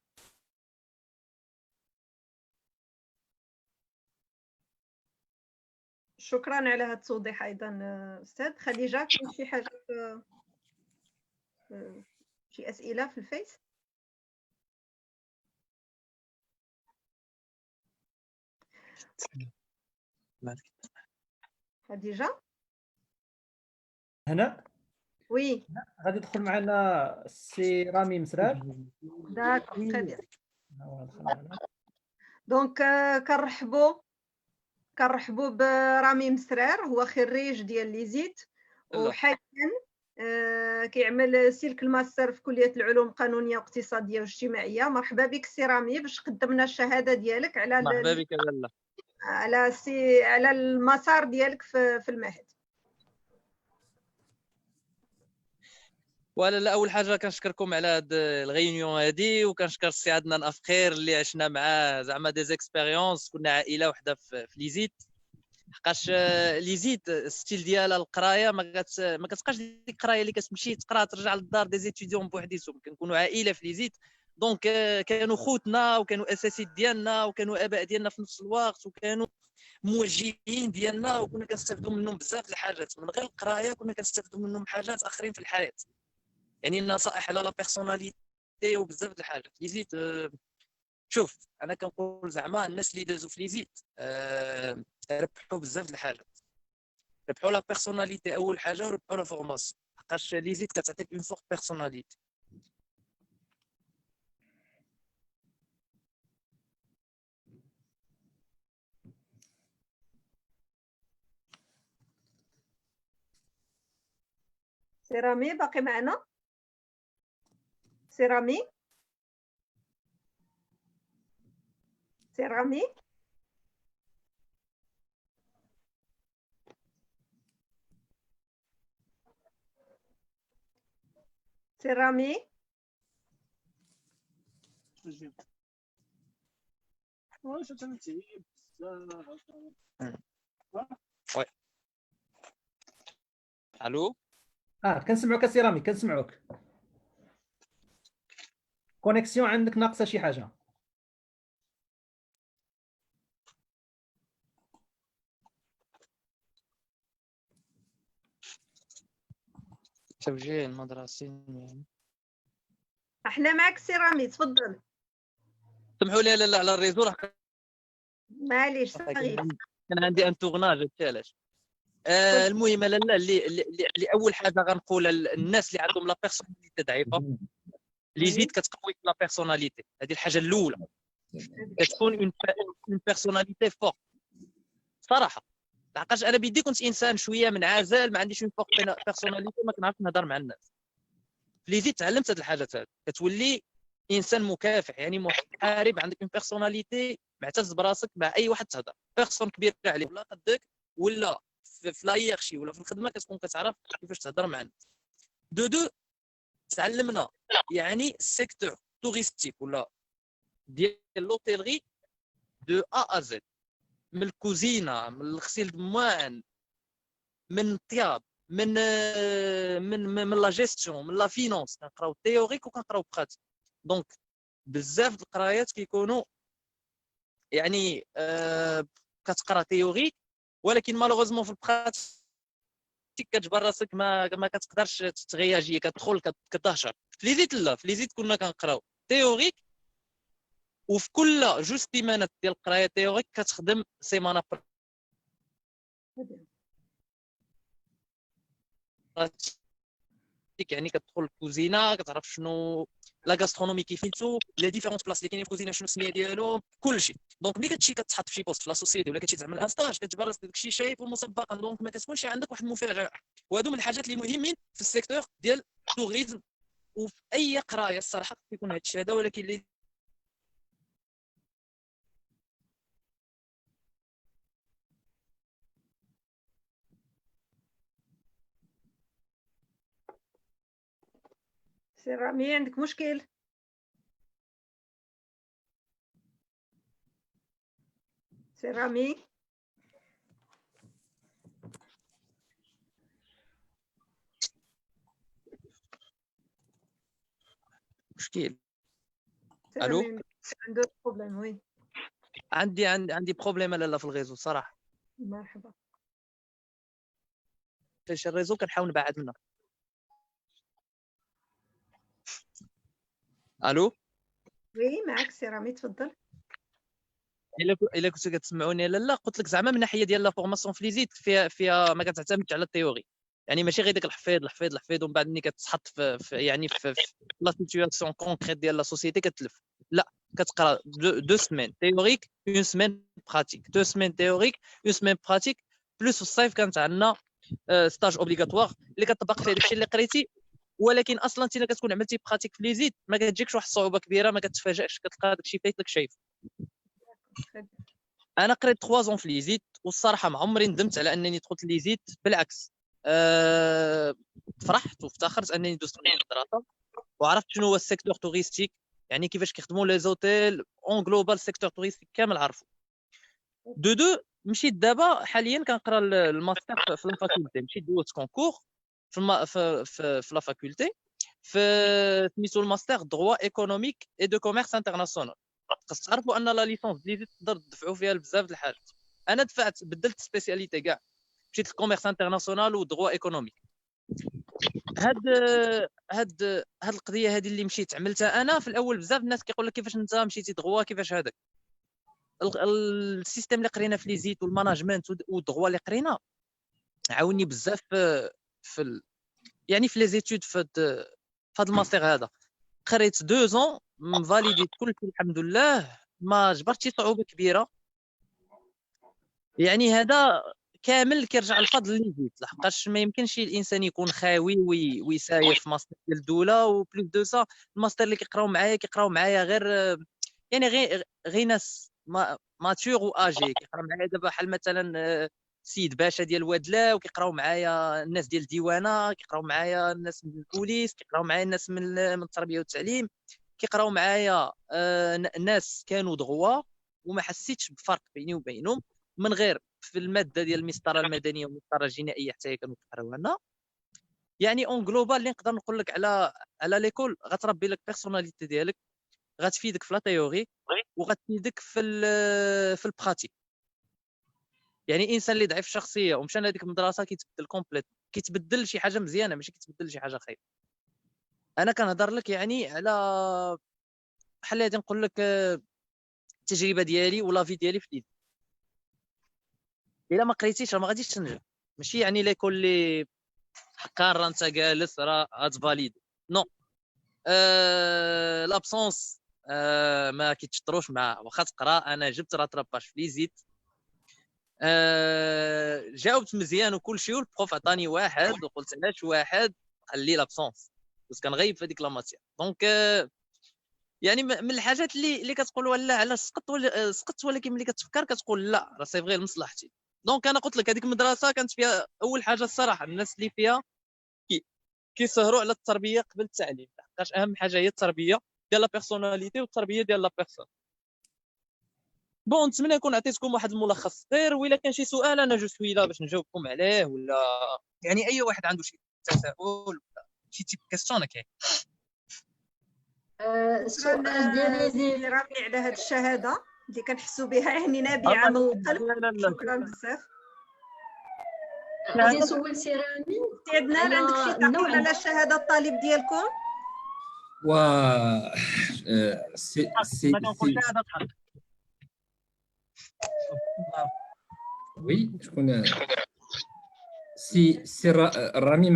شكرا على هذا التوضيح ايضا استاذ خديجه. كاين شي حاجه شي اسئله في الفيس؟ خديجه هنا وي غادي يدخل معنا السي رامي مسرار. داكور تري بيان. دونك كنرحبوا برامي مسرار، هو خريج ديال ليزيت وحاليا كيعمل سلك الماستر في كليه العلوم القانونيه واقتصاديه واجتماعيه. مرحبا بك سي رامي باش قدمنا الشهاده ديالك على مرحبا بك لاله على المسار ديالك في المعهد. ولا لا، اول حاجه كنشكركم على هاد الغيونيون هادي، وكنشكر السي عدنان افخير اللي عشنا معاه زعما دي زيكسبيريونس، كنا عائله وحده في ليزيت. حقاش ليزيت الستيل ديالها القرايه ما كتبقاش ديك القرايه اللي كتمشي تقرا ترجع للدار دي زيتيديون بوحديتهم. كنكونوا عائله في ليزيت، دونك كانوا خوتنا وكانوا اساسيات ديالنا وكانوا اباء ديالنا في نفس الوقت وكانوا موجهين ديالنا، وكنا كنستافدوا منهم بزاف الحاجات. من غير القرايه كنا كنستافدوا منهم حاجات اخرين في الحياه، يعني نصائح على لا بيرسوناليتي وبزاف د الحاجات. ليزيت شوف انا كنقول زعما الناس اللي دازوا في ليزيت ربحوا بزاف د الحاجات، ربحوا لا بيرسوناليتي اول حاجه، وربحوا لا فورماسيون، حقاش ليزيت كتعطيك اون فورت بيرسوناليتي. سي رامي باقي معنا؟ سي رامي سي رامي سي رامي وي الو كنسمعوك سي رامي، كنسمعوك. كونيكسيون عندك ناقصه شي حاجه. التوجيه المدرسي يعني. احنا معك سي رامي، تفضل. سمحوا لي لا على الريزو راه معليش صغير. كان عندي ان تورناج هادشي علاش. المهم لالا اللي اول حاجه غنقولها للناس اللي عندهم لا بيرسوناليتي ضعيفه، اللي يزيد كتقوي لا بيرسوناليتي، هذه الحاجه الاولى. كتكون اون بيرسوناليتي فورت صراحه. لحقاش انا بيدي كنت انسان شويه منعزل، ما عنديش اون فورت بيرسوناليتي، ما كنعرفش نهضر مع الناس. اللي زيد تعلمت هاد الحاجات هذه، كتولي انسان مكافح، يعني محارب، عندك اون بيرسوناليتي، معتز براسك، مع اي واحد تهضر، بيرسون كبير عليه ولا قدك ولا في لايرشي ولا في الخدمه، كتكون كتعرف كيفاش تهضر مع الناس. دو تعلمنا يعني السيكتور توريستيك ولا ديال لوتيلري دو ا زد، من الكوزينه، من الغسيل دموان، من الطياب، من لا جيستيون، من لا فينونس. كنقراو تيوريك وكنقراو براتيك. دونك بزاف د القرايات كيكونوا يعني كتقرا تيوريك، ولكن مالوغوزمون في البراتيك كتجبر راسك ما كتقدرش تغياجي، كتدخل كتهشر. في ليزيت لا، في ليزيت كنا كنقراو تيوريك، وفي كل جوج سيمانات ديال القرايه تيوريك كتخدم سيمانه براتيك. يعني كتدخل الكوزينه، كتعرف شنو لا غاسترونومي كيفيتو، لي ديفيرونس بلاص اللي كاينين في الكوزينه شنو السميه ديالهم، كلشي. دونك ملي كتمشي كتحط في شي بوست في لا سوسيتي ولا كتمشي تعمل ان ستاج، كتجبر راسك داكشي شايف ومسبقا. دونك ما كتكونش عندك واحد المفاجاه. وهادو من الحاجات اللي مهمين في السيكتور ديال التوريزم وفي اي قرايه الصراحه كيكون هذا الشيء هذا. ولكن اللي سي رامي عندك مشكل؟ سي رامي مشكل. سي الو، رامي عنده بروبليم. وي عندي بروبليم لالا في الريزو صراحه. مرحبا. فاش الريزو كنحاول نبعد منه. الو، وي معك سي رامي، تفضل. الا كنتو كتسمعوني لالا، قلت لك زعما من الناحيه ديال لا فورماسيون في ليزيت فيها ما كتعتمدش على التيوري. يعني ماشي غير ديك الحفيظ ومن بعد ملي كتحط في لا سيتوياسيون كونكريت ديال لا سوسيتي كتلف. لا، كتقرا دو سيمين تيوريك، اون سيمين براتيك، دو سيمين تيوريك، اون سيمين براتيك. بلوس في الصيف كانت عندنا ستاج اوبليغاتوار اللي كتطبق فيه داكشي اللي قريتي. ولكن اصلا انت الا كتكون عملتي براتيك في ليزيت ما كتجيكش واحد الصعوبه كبيره، ما كتفاجئش، كتلقى داكشي فايت لك شايف. انا قريت 3 زون في ليزيت، والصراحه ما عمري ندمت على انني دخلت ليزيت. بالعكس فرحت وافتخرت انني دوزت في الدراسه وعرفت شنو هو السيكتور توريستيك، يعني كيفاش كيخدموا لي زوتيل اون جلوبال. سيكتور توريستيك كامل عرفوا. دو مشيت دابا حاليا كنقرا الماستر في الفاكولتي. مشيت دوزت كونكور في لا فاكولتي، في سميتو الماستر دروا ايكونوميك اي دو كوميرس انترناسيونال. خاص تعرفوا ان لا ليسونس ديالي تقدر تدفعوا فيها بزاف د الحاجات. انا دفعت، بدلت سبيسياليتي كاع، مشيت للكوميرس انترناسيونال ودروا ايكونوميك. هاد القضيه هذه اللي مشيت عملتها انا في الاول. بزاف الناس كيقول لك كيفاش انت مشيتي دروا، كيفاش هذاك السيستم اللي قرينا في ليزيت والماناجمنت والدغوا اللي قرينا عاوني بزاف يعني في لي زيتود في هذا الماستر هذا. قريت 2 زون مفاليديت كل شيء الحمد لله، ما جبرتش صعوبه كبيره. يعني هذا كامل كيرجع الفضل ليزيت، لحقاش ما يمكنش الانسان يكون خاوي ويساير في ماستر ديال الدوله. وبلوس دو سا الماستر اللي كيقراو معايا غير يعني غير ناس ماتور واجي. كيقراو معايا دابا بحال مثلا سيد باشا ديال وادلا، وكيقراو معايا الناس ديال الديوانه، كيقراو معايا الناس من البوليس، كيقراو معايا الناس من التربيه والتعليم، كيقراو معايا ناس كانوا دغوا. وما حسيتش بفرق بيني وبينهم من غير في الماده ديال المسطره المدنيه والمسطره الجنائيه حتى هي كانوا كيقراوها لنا. يعني اون جلوبال اللي نقدر نقول لك على ليكول غتربي لك بيرسوناليتي ديالك، غتفيدك في لا تيوري وغتفيدك في البراتيك. يعني انسان اللي ضعيف الشخصيه ومشى لهذيك المدرسه كيتبدل كومبليت، كيتبدل شي حاجه مزيانه ماشي كيتبدل شي حاجه خايبه. انا كنهضر لك يعني على بحال غادي نقول لك التجربه ديالي ولا في ديالي في اليد. الا ما قريتيش راه ما غاديش تنجح. ماشي يعني ليكول اللي حكار راه انت جالس راه غتفاليد نو. لابسونس ما كيتشطروش معاه. واخا تقرا، انا جبت راتراباج في ليزيت، جاوبت مزيان وكل شيء، والبروف عطاني واحد وقلت علاش واحد، قال لي لابسونس كنت كنغيب في هذيك لا ماتيير. دونك يعني من الحاجات اللي كتقول ولا علاش سقطت ولا سقطت، ولكن ملي كتفكر كتقول لا راه سي فغي لمصلحتي. دونك انا قلت لك هذيك المدرسه كانت فيها اول حاجه الصراحه الناس اللي فيها كيسهروا على التربيه قبل التعليم، لحقاش اهم حاجه هي التربيه ديال لا بيرسوناليتي والتربيه ديال لا بيرسون. بون نتمنى نكون عطيتكم واحد الملخص صغير، وإلا كان شي سؤال انا جو سوي لا باش نجاوبكم عليه، ولا يعني اي واحد عنده شي تساؤل ولا شي تيب كاستيون كاين. السؤال ديالي سي رامي على هذه الشهاده اللي كنحسوا بها يعني نابعه من القلب. لا لا شكرا بزاف. غادي نسول سي رامي سي عدنان، على عندك شي النوع تعقيب على شهاده الطالب ديالكم؟ و سي ما كنقولش هذا الحق. وي شكون سي الرامي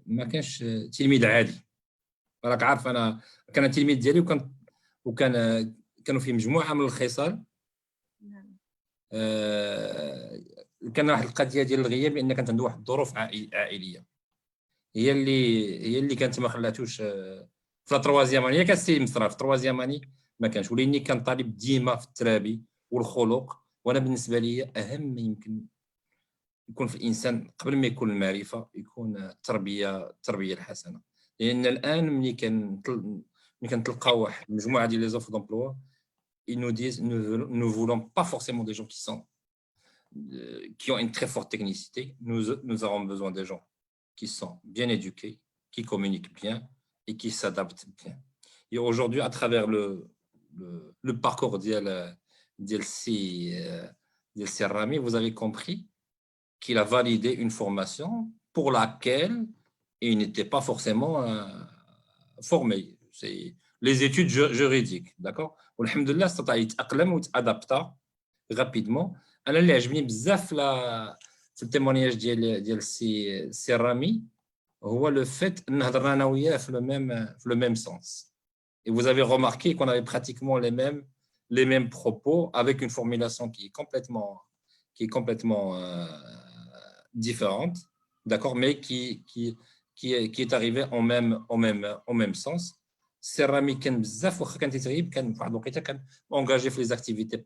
ما كانش تلميذ عادي. راك عارف انا كان التلميذ ديالي كانوا فيه مجموعه من الخصال. كان واحد القضيه ديال الغياب لان كانت عنده واحد الظروف عائليه هي اللي كانت ما خلاتوش في التروازيام اني. كان السي مصرف في التروازيام اني ما كانش، ولاني كان طالب ديما في الترابي والخلق. وانا بالنسبه لي اهم ما يمكن يكون في الانسان قبل ما يكون المعرفه يكون التربيه الحسنه. لان الان ملي كنتلقاو واحد المجموعه ديال لي زوفر دومبلوا ils nous disent nous voulons pas forcément des gens qui ont une très forte technicité. Nous avons besoin des gens qui sont bien éduqués, qui communiquent bien et qui s'adaptent bien. Et aujourd'hui, à travers le parcours d'El Rami, vous avez compris qu'il a validé une formation pour laquelle il n'était pas forcément formé. C'est les études juridiques, d'accord? Alhamdoulilah, استطاع يتأقلم ويتأدابتا rapidement. انا اللي عجبني بزاف في التيمونياج ديال سي رامي هو لو فيت ان هضرنا انا وياه في لو ميم سونس. Et vous avez remarqué qu'on avait pratiquement les mêmes propos avec une formulation qui est complètement différente, d'accord, mais qui est arrivée au même sens. سي رامي كان بزاف واخا كان تيتغيب كان فواحد الوقيته كان اونغاجي في لي زاكتيفيتي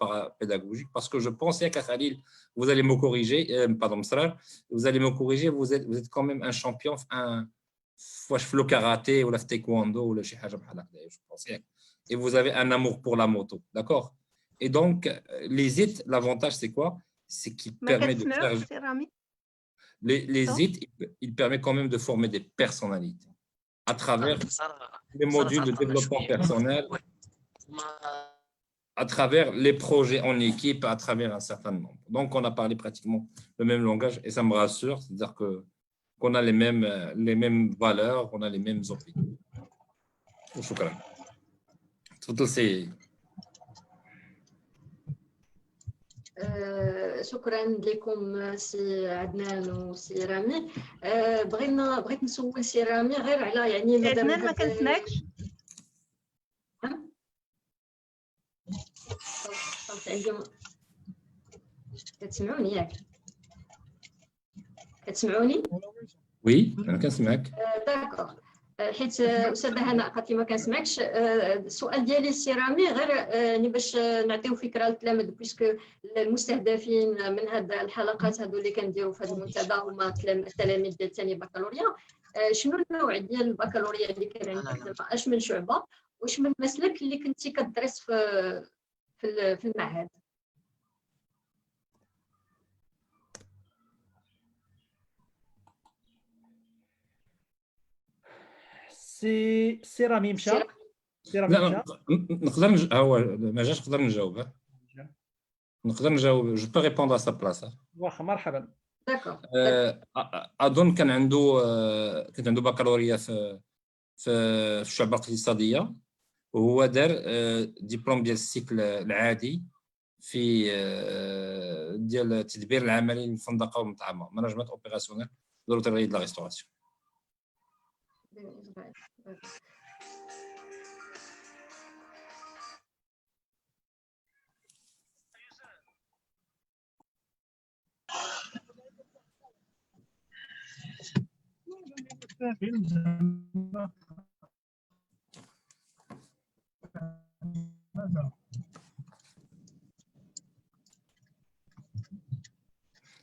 pédagogiques parce que je pense ياك خليل vous allez me corriger pardon مصرار vous allez me corriger vous êtes quand même un champion واش في لو كاراتيه ولا في تايكواندو ولا شي حاجه بحال هكذا je pense ياك et vous avez un amour pour la moto, d'accord, et donc les IT l'avantage c'est quoi, c'est qu'il permet de faire les IT il permet quand même de former des personnalités à travers les modules de développement personnel, à travers les projets en équipe, à travers un certain nombre. Donc, on a parlé pratiquement le même langage et ça me rassure, c'est-à-dire qu'on a les mêmes valeurs, on a les mêmes opinions. شكرا. تفضل سي. شكرا لكم سي عدنان وسي رامي. بغيت نسول سي رامي غير على يعني عدنان ما كنسمعكش. كتسمعوني ياك؟ كتسمعوني؟ وي انا كنسمعك. داكوغ. حيت استاذه هناء قالت لي ما كنسمعكش. السؤال ديالي سي رامي غير يعني باش نعطيو فكره للتلاميذ بيسكو المستهدفين من هاد الحلقات هادو اللي كنديروا في هذا المنتدى هما التلاميذ ديال ثاني بكالوريا. شنو النوع ديال البكالوريا اللي كان عندك؟ اش من شعبه واش من مسلك اللي كنتي كدرس في المعهد؟ سي رامي مشى. لا نقدر هو ما جاش نقدر نجاوب. نقدر نجاوب جو بو ريبوندر ا سا بلاص. واخا مرحبا. داكور. اظن كانت عنده بكالوريا في الشعب الاقتصاديه، وهو دار ديبلوم ديال السيكل العادي في ديال التدبير العملي للفندقه والمطعمه، مانجمنت اوبيراسيونيل دو لوتيلري دو لا ريستوراسيون.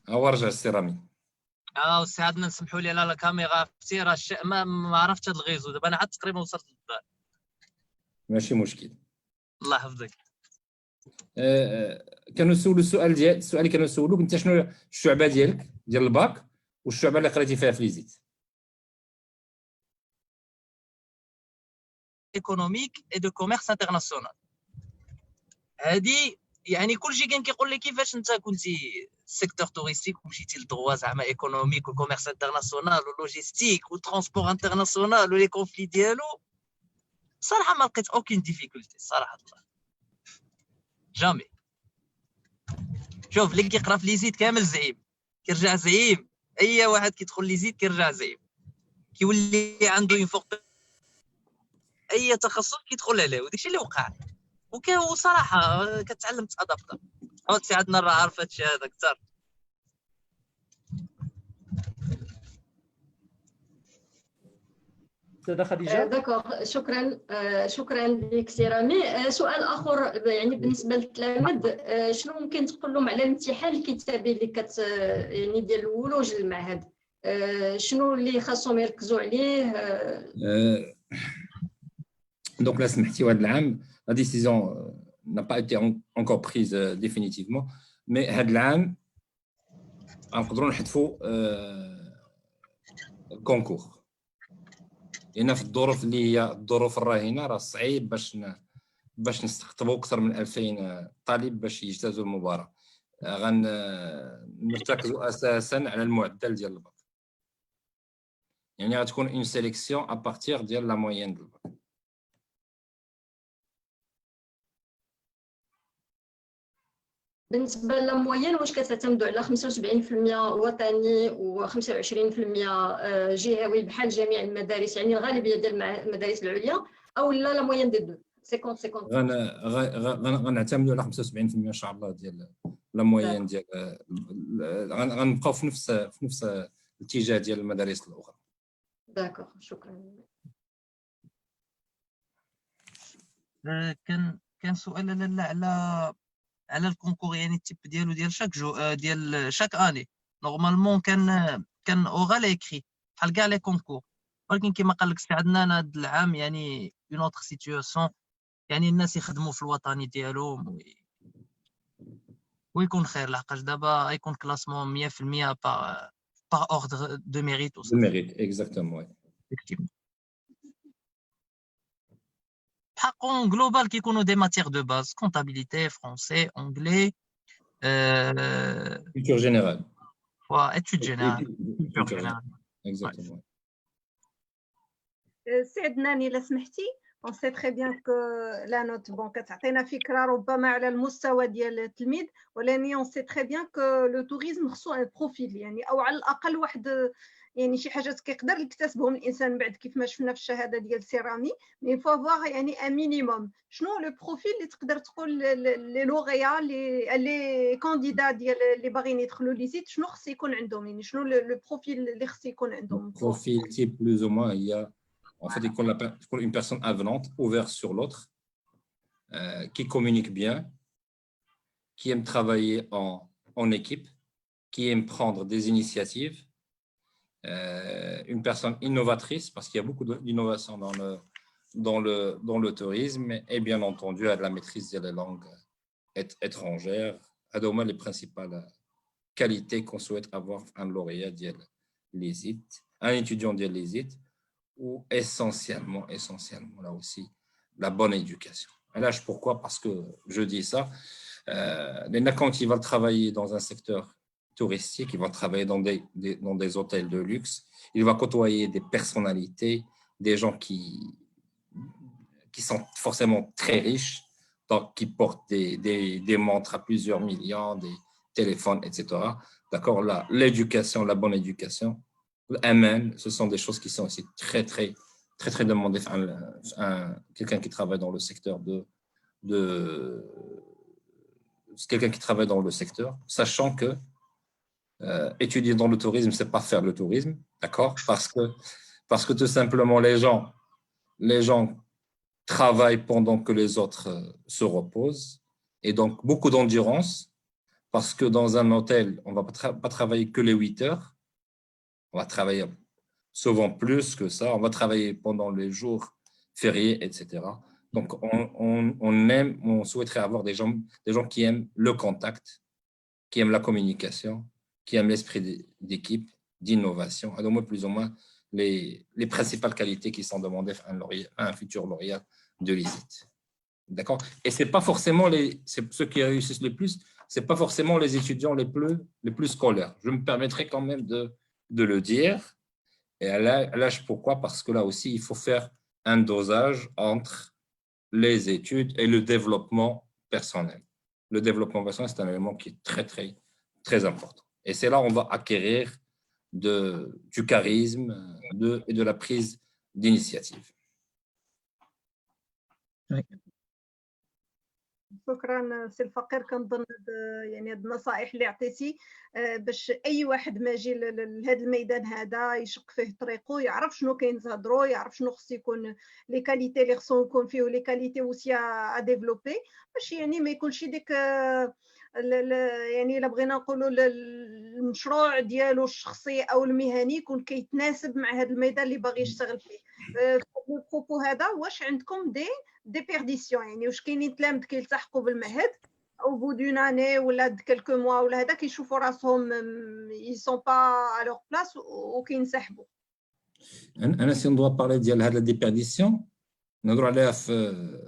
هو رجع السيرامي. وسي عدنان سمحوا لي على الكاميرا فتي راه ما عرفتش هذا الغيزو دابا انا عاد تقريبا وصلت للدار. ماشي مشكل. الله يحفظك. كانوا سولوا السؤال اللي كانوا سولوك انت شنو الشعبه ديالك ديال الباك والشعبه اللي قريتي فيها في ليزيت. ايكونوميك اي دو كوميرس انترناسيونال. هذه يعني كلشي كان كيقول لي كيفاش انت كنتي سيكتور توريستيك ومشيتي للدروا زعما ايكونوميك وكوميرس انترناسيونال ولوجيستيك وترونسبور انترناسيونال ولي كونفلي ديالو. صراحه ما لقيت اوكين ديفيكولتي صراحه الله جامي. شوف اللي كيقرا في ليزيت كامل زعيم كيرجع زعيم، اي واحد كيدخل ليزيت كيرجع زعيم، كيولي عنده اون فورت اي تخصص كيدخل عليه، وداكشي اللي وقع. وصراحه كتعلم تادابتا. سي عندنا راه عارف هادشي هذا اكثر. استاذه خديجه. داكوغ، شكرا لك سي رامي. سؤال اخر يعني بالنسبه للتلاميذ، شنو ممكن تقول لهم على الامتحان الكتابي اللي يعني ديال الولوج للمعهد؟ شنو اللي خاصهم يركزوا عليه؟ دونك لا سمحتي هذا العام لا ديسيزيون n'a pas été encore prise définitivement, mais هذا العام نقدروا نحذفوا الكونكور، لان في الظروف اللي هي الظروف الراهنه راه صعيب باش نستقطبوا اكثر من 2000 طالب باش يجتازوا المباراه. غنرتكزوا اساسا على المعدل ديال الباك، يعني غتكون اون سيليكسيون ا بارتير ديال لا موين ديال الباك. بالنسبه للموين واش كتعتمدوا على 75% وطني و25% جهوي بحال جميع المدارس، يعني الغالبيه ديال المدارس العليا، او لا موين دي دو 50 غنعتمدوا على 75% ان شاء الله ديال لا موين ديال غنبقاو في نفس الاتجاه ديال المدارس الاخرى. داكوغ، شكرا. كان سؤال على الكونكور، يعني التيب ديالو ديال ديال شاك اني. نورمالمون كان اورال ايكري بحال كاع لي كونكور، ولكن كما قال لك سي عدنان هذا العام يعني اون اوتر سيتوياسيون، يعني الناس يخدموا في الوطني ديالهم ويكون خير، لحقاش دابا يكون كلاسمون 100% باغ اوردر دو ميريت. دو ميريت اكزاكتومون. بحق جلوبال كيكونوا دي ماتيير دو باز، كونتابيليتي، فرونسي، انجلي، culture générale. études générales. Exactement. سي عدنان الا سمحتي، on sait très bien que la note bon كتعطينا فكره ربما على المستوى ديال التلميذ، ولكن on sait très bien que le tourisme خصو ان بروفيل، يعني او على الاقل واحد يعني شي حاجات كيقدر يكتسبهم الانسان بعد كيف ما شفنا في الشهاده ديال سيرامي، مي فوا فواغ يعني ان مينيموم. شنو لو بروفيل اللي تقدر تقول لي لوغيا لي كانديدا ديال اللي باغيين يدخلوا ليزيت شنو خص يكون عندهم، يعني شنو لو بروفيل اللي خص يكون عندهم؟ بروفيل تيب بلوز او موان هي en fait une personne avenante, ouverte sur l'autre, qui communique bien, qui aime travailler en équipe, qui aime prendre des initiatives, une personne innovatrice, parce qu'il y a beaucoup d'innovation dans le tourisme, et bien entendu à la maîtrise des langues étrangères. C'est les principales qualités qu'on souhaite avoir un lauréat de l'ISIT, un étudiant de l'ISIT, ou essentiellement là aussi, la bonne éducation. Et là, pourquoi? Parce que je dis ça, Quand ils vont travailler dans un secteur touristique, ils vont travailler dans des hôtels de luxe, il va côtoyer des personnalités, des gens qui sont forcément très riches, donc qui portent des montres à plusieurs millions, des téléphones, etc. D'accord, là, l'éducation, la bonne éducation, l'amen, ce sont des choses qui sont aussi très demandées à quelqu'un qui travaille dans le secteur quelqu'un qui travaille dans le secteur, sachant que étudier dans le tourisme, c'est pas faire le tourisme, d'accord, parce que tout simplement les gens travaillent pendant que les autres se reposent, et donc beaucoup d'endurance, parce que dans un hôtel, on ne va pas travailler que les 8 heures, on va travailler souvent plus que ça, on va travailler pendant les jours fériés, etc. Donc, on souhaiterait avoir des gens qui aiment le contact, qui aiment la communication, qui aiment l'esprit d'équipe, d'innovation, à moins plus ou moins les principales qualités qui sont demandées à un futur lauréat de l'ISIT. D'accord? Et ce n'est pas forcément ceux qui réussissent le plus, ce n'est pas forcément les étudiants les plus scolaires. Je me permettrai quand même de le dire. Et là, pourquoi? Parce que là aussi, il faut faire un dosage entre les études et le développement personnel. Le développement personnel, c'est un élément qui est très important. Et c'est là où on va acquérir du charisme et de la prise d'initiative. شكرا سي الفقير. كنظن يعني هاد النصائح اللي عطيتي باش اي واحد ما جي لهذا الميدان هذا يشق فيه طريقه، يعرف شنو كاين تهضروا، يعرف شنو خص يكون لي كاليتي اللي خصو يكون فيه ولي كاليتي اوسي ا ديفلوبي، باش يعني ما يكونش ديك يعني الا بغينا نقولوا المشروع ديالو الشخصي او المهني يكون كيتناسب مع هذا الميدان اللي باغي يشتغل فيه. في البروبو هذا واش عندكم دي بيرديسيون، يعني واش كاينين تلامذ كيلتحقوا بالمعهد او بو دون اني ولا كلكو موا ولا هذا كيشوفوا راسهم ils sont pas à leur place وكينسحبوا؟ انا سي ندوا بارلي ديال هاد لا ديبيرديسيون نهضروا عليها في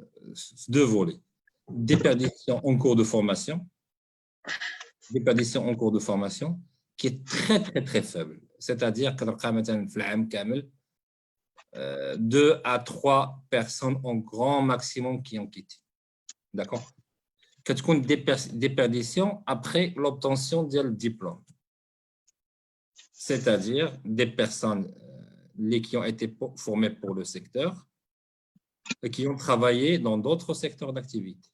دو فولي. Déperdition en cours de formation, qui est très faible. C'est-à-dire que dans 2 à 3 personnes en grand maximum qui ont quitté. D'accord? Que tu comptes déperdition après l'obtention du diplôme. C'est-à-dire des personnes qui ont été formées pour le secteur et qui ont travaillé dans d'autres secteurs d'activité.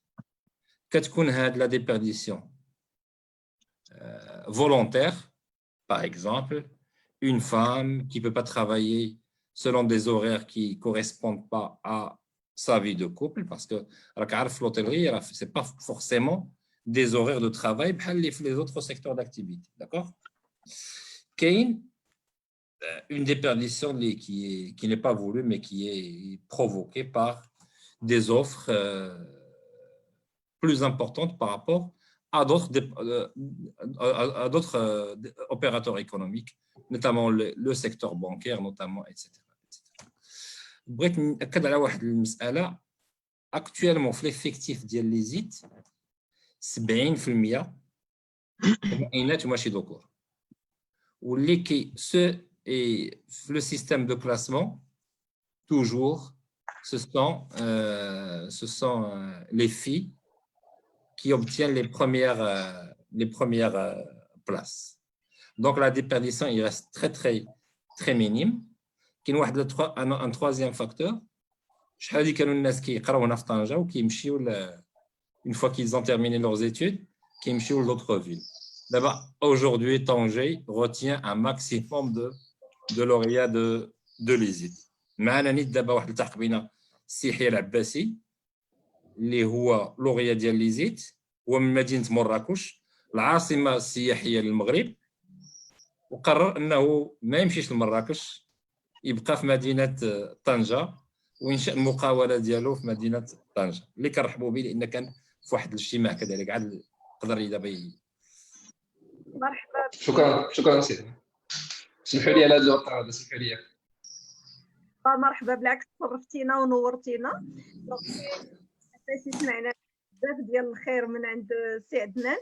كتكون هاد la déperdition volontaire, par exemple, une femme qui ne peut pas travailler selon des horaires qui ne correspondent pas à sa vie de couple, parce que l'hôtellerie, ce n'est pas forcément des horaires de travail comme les autres secteurs d'activité. D'accord? Qu'il une déperdition qui n'est pas voulue, mais qui est provoquée par des offres plus importantes par rapport à d'autres opérateurs économiques, notamment le secteur bancaire, notamment, etc. بغيت نأكد على واحد المسألة. actuellement في l'effectif ديال لي زيت 70% إناث وماشي ذكور، واللي في le système de classement toujours ce sont les filles qui obtiennent les premières places. Donc la déperdition il reste très minime. كاين واحد un troisième facteur. شحال هادي كانوا الناس كيقراو هنا في طنجة وكيمشيو une fois qu'ils ont terminé leurs études كيمشيو d'autres villes. D'abord, aujourd'hui, Tanger retient un maximum de lauréats de l'ISIT. معنا نيت دابا واحد التحق بين السي يحيى العباسي اللي هو لوريا ديال ليزيت، هو من مدينه مراكش العاصمه السياحيه للمغرب، وقرر انه ما يمشيش لمراكش، يبقى في مدينه طنجه وينشا المقاوله ديالو في مدينه طنجه اللي كنرحبوا به لان كان في واحد الاجتماع كذلك عاد قدر دابا. مرحبا. شكرا سيدي. سمحوا لي على هذا الوقت هذا، سمحوا لي. مرحبا، بالعكس شرفتينا ونورتينا. عطيتي سمعنا بزاف ديال الخير من عند سي عدنان.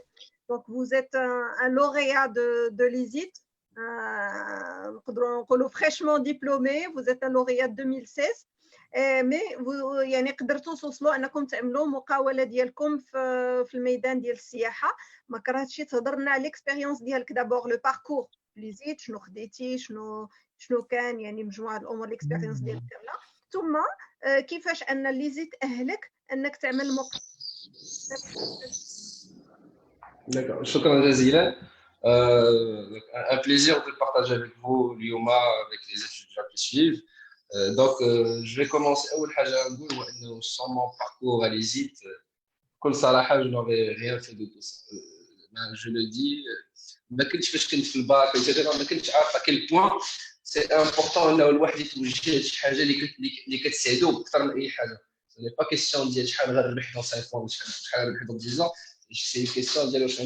دونك vous êtes un lauréat de l'ISIT, نقدروا نقولوا fraîchement diplômé. Vous êtes un lauréat 2016. مي يعني قدرتوا توصلوا انكم تعملوا مقاوله ديالكم في الميدان ديال السياحه. ما كرهتش تهضر لنا على الاكسبيريونس ديالك دابور لو باركور ليزيت، شنو خديتي، شنو كان يعني مجموعه الامور الاكسبيريونس ديالك كامله، ثم كيفاش ان ليزيت اهلك انك تعمل D'accord, شكرا جزيلا. Un plaisir de partager avec vous l'IOMA, avec les étudiants qui suivent. Donc, je vais commencer. أول حاجة نقول هو إنه sans mon parcours à l'ISIT, بكل صراحة je n'aurais rien fait de tout ça. Je le dis, ما كنتش فاش كنت في الباك etc. ما كنتش عارف à quel point c'est important إنه الواحد يتوجه لشي حاجة اللي كتسعدو أكثر من أي حاجة. Ce n'est pas question ديال شحال غنربح dans 5 ans ولا شحال غنربح dans 10 ans. C'est une question ديال واش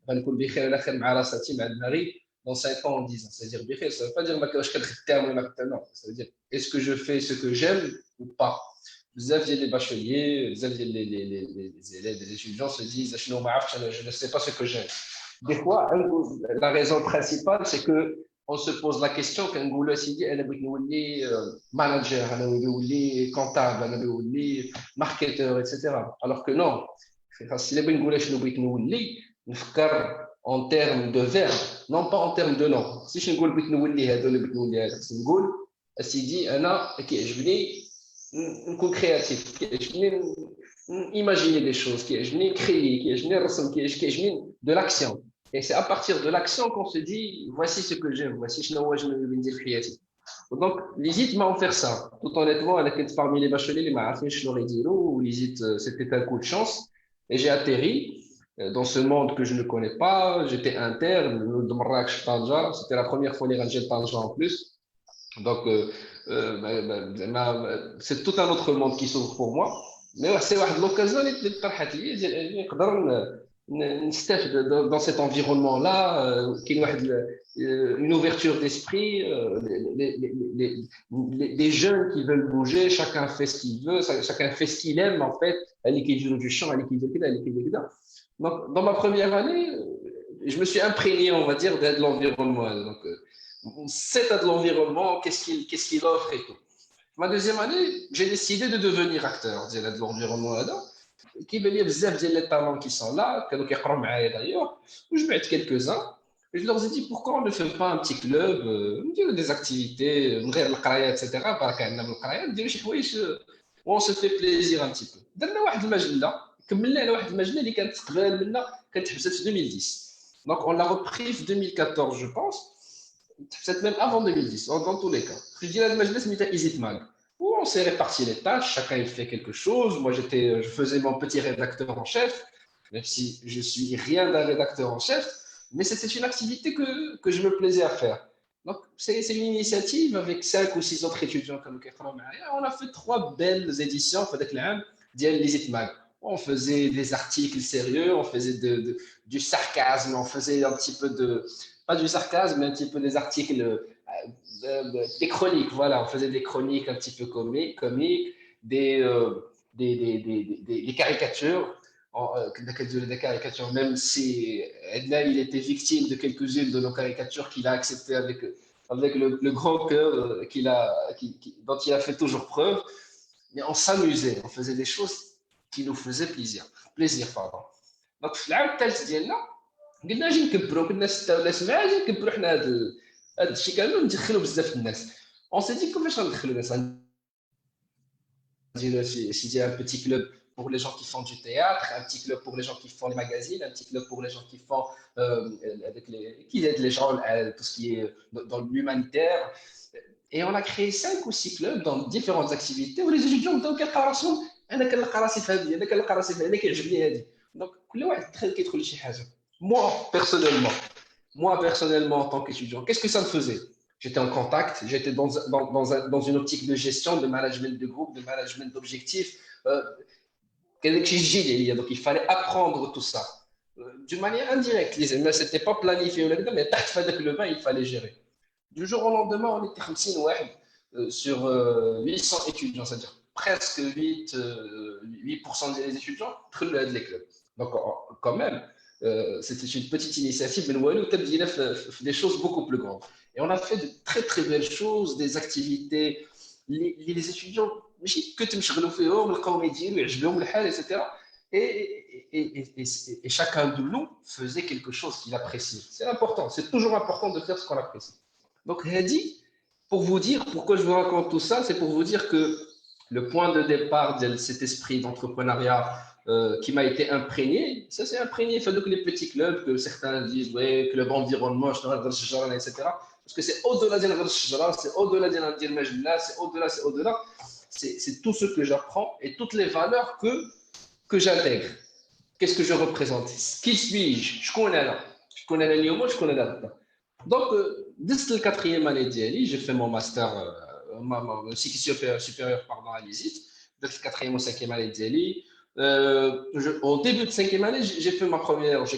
غنكون بخير ولا خير مع راساتي مع دماغي dans 5 ans ou 10 ans. C'est-à-dire بخير, ça veut pas dire واش كنخدم ولا ما خدام, non. Ça veut dire est-ce que je fais ce que j'aime ou pas. بزاف ديال les bacheliers, بزاف ديال les élèves, les étudiants se disent شنو ما عرفتش, je ne sais pas ce que j'aime. Des fois, la raison principale, c'est que on se pose la question كنقولوا سيدي انا بغيت نولي manager, انا بغيت نولي comptable, انا بغيت نولي marketeur etc. alors que non. خاص الا بغيت نقول شنو بغيت نولي نفكر en termes de verbe, non pas en termes de nom. Si je نقول بغيت نولي هذا ولا بغيت نولي هذا, خصني نقول اسيدي انا كيعجبني نكون كرياتيف, كيعجبني imaginer des choses, كيعجبني créer, كيعجبني الرسم, كيعجبني de l'action. Et c'est à partir de l'action qu'on se dit voici ce que j'aime, voici شنو هو نبغي ندير في حياتي. Donc l'ISIT m'a offert ça. Tout honnêtement, elle était parmi les bacheliers اللي ما عارفين شنو غيديروا. l'ISIT c'était un coup de chance et j'ai atterri dans ce monde que je ne connais pas. J'étais interne de Marrakech, Tanja. C'était la première fois que j'ai Tanja en plus. Donc, c'est tout un autre monde qui s'ouvre pour moi. Mais c'est l'occasion de dans cet environnement-là, qu'il y ait une ouverture d'esprit, des jeunes qui veulent bouger, chacun fait ce qu'il veut, chacun fait ce qu'il aime en fait. Elle qui joue du chant, elle qui joue. Donc, dans ma première année, je me suis imprégné, on va dire, de l'environnement. Donc, c'est de l'environnement, qu'est-ce qu'il offre et tout. Ma deuxième année, j'ai décidé de devenir acteur de l'environnement là. Qui veut dire bzaf ديال les talents qui sont là, كانوا كيقراو معايا d'ailleurs. Je mets quelques-uns. Et je leur ai dit pourquoi on ne fait pas un petit club, نديرو des activités, من غير القرايه etc. برك عندنا من القرايه نديرو شي حوايج on se fait plaisir un petit peu. درنا واحد المجله, كملنا على واحد المجله اللي كانت قبل منا, كانت حبست في 2010. Donc on l'a repris en 2014 je pense. Peut-être même avant 2010, dans tous les cas. Je dis la majlis smitha Easy Mag, où on s'est réparti les tâches, chacun il fait quelque chose. Moi je faisais mon petit rédacteur en chef, même si je suis rien d'un rédacteur en chef, mais c'était une activité que je me plaisais à faire. Donc c'est une initiative avec 5 ou 6 autres étudiants comme on a fait 3 belles éditions avec l'âme d'Easy Mag. On faisait des articles sérieux, on faisait du sarcasme, on faisait un petit peu pas du sarcasme, mais un petit peu des articles, des chroniques, voilà, on faisait des chroniques un petit peu comiques, des caricatures, des caricatures, même si Edna, il était victime de quelques-unes de nos caricatures qu'il a acceptées avec le grand cœur dont il a fait toujours preuve, mais on s'amusait, on faisait des choses qui nous faisaient plaisir, pardon. Donc, العام الثالث ديالنا قلنا اجي نكبروا, كنا 6 ولا 7, اجي نكبروا حنا هذا الشيء كامل ندخلوا بزاف الناس. On s'est dit كيفاش غندخلوا الناس, نديروا شي un petit club pour les gens qui font du théâtre, un petit club pour les gens qui font les magazines, un petit club pour les gens qui font qui aident les gens tout ce qui est dans l'humanitaire. Et on a créé 5 ou 6 clubs dans différentes activités où les étudiants بداو كيلقاو راسهم انا كنلقى راسي في هذه, انا كنلقى راسي في هذه, كيعجبني هذه. Donc كل واحد كيدخل لشي حاجه. Moi personnellement en tant qu'étudiant, qu'est-ce que ça me faisait? J'étais en contact, j'étais dans une optique de gestion, de management de groupe, de management d'objectifs. Donc il fallait apprendre tout ça d'une manière indirecte. Mais ce n'était pas planifié, mais le bain, il fallait gérer. Du jour au lendemain, on était 50 sur 800 étudiants, c'est-à-dire presque 8% des étudiants qui ont les clubs. Donc, quand même, c'était une petite initiative, mais nous avons des choses beaucoup plus grandes. Et on a fait de très, très belles choses, des activités. Les étudiants, que tu me etc. Et chacun de nous faisait quelque chose qu'il appréciait. C'est important, c'est toujours important de faire ce qu'on apprécie. Donc, Hadi, pour vous dire pourquoi je vous raconte tout ça, c'est pour vous dire que le point de départ de cet esprit d'entrepreneuriat qui m'a été imprégné, ça s'est imprégné. Il faut que les petits clubs, que certains disent, ouais, club environnement, etc. Parce que c'est au-delà de la c'est au-delà de la c'est au-delà, c'est au-delà. C'est tout ce que j'apprends et toutes les valeurs que j'intègre. Qu'est-ce que je représente? Qui suis-je? Je connais là. Je connais la Lyon, je connais là. Donc, dès la 4e année d'IALI, j'ai fait mon master, mon cycle supérieur pardon, à l'ISIT. Dès la 4e ou 5e année d'IALI. Au début de 5e année, j'ai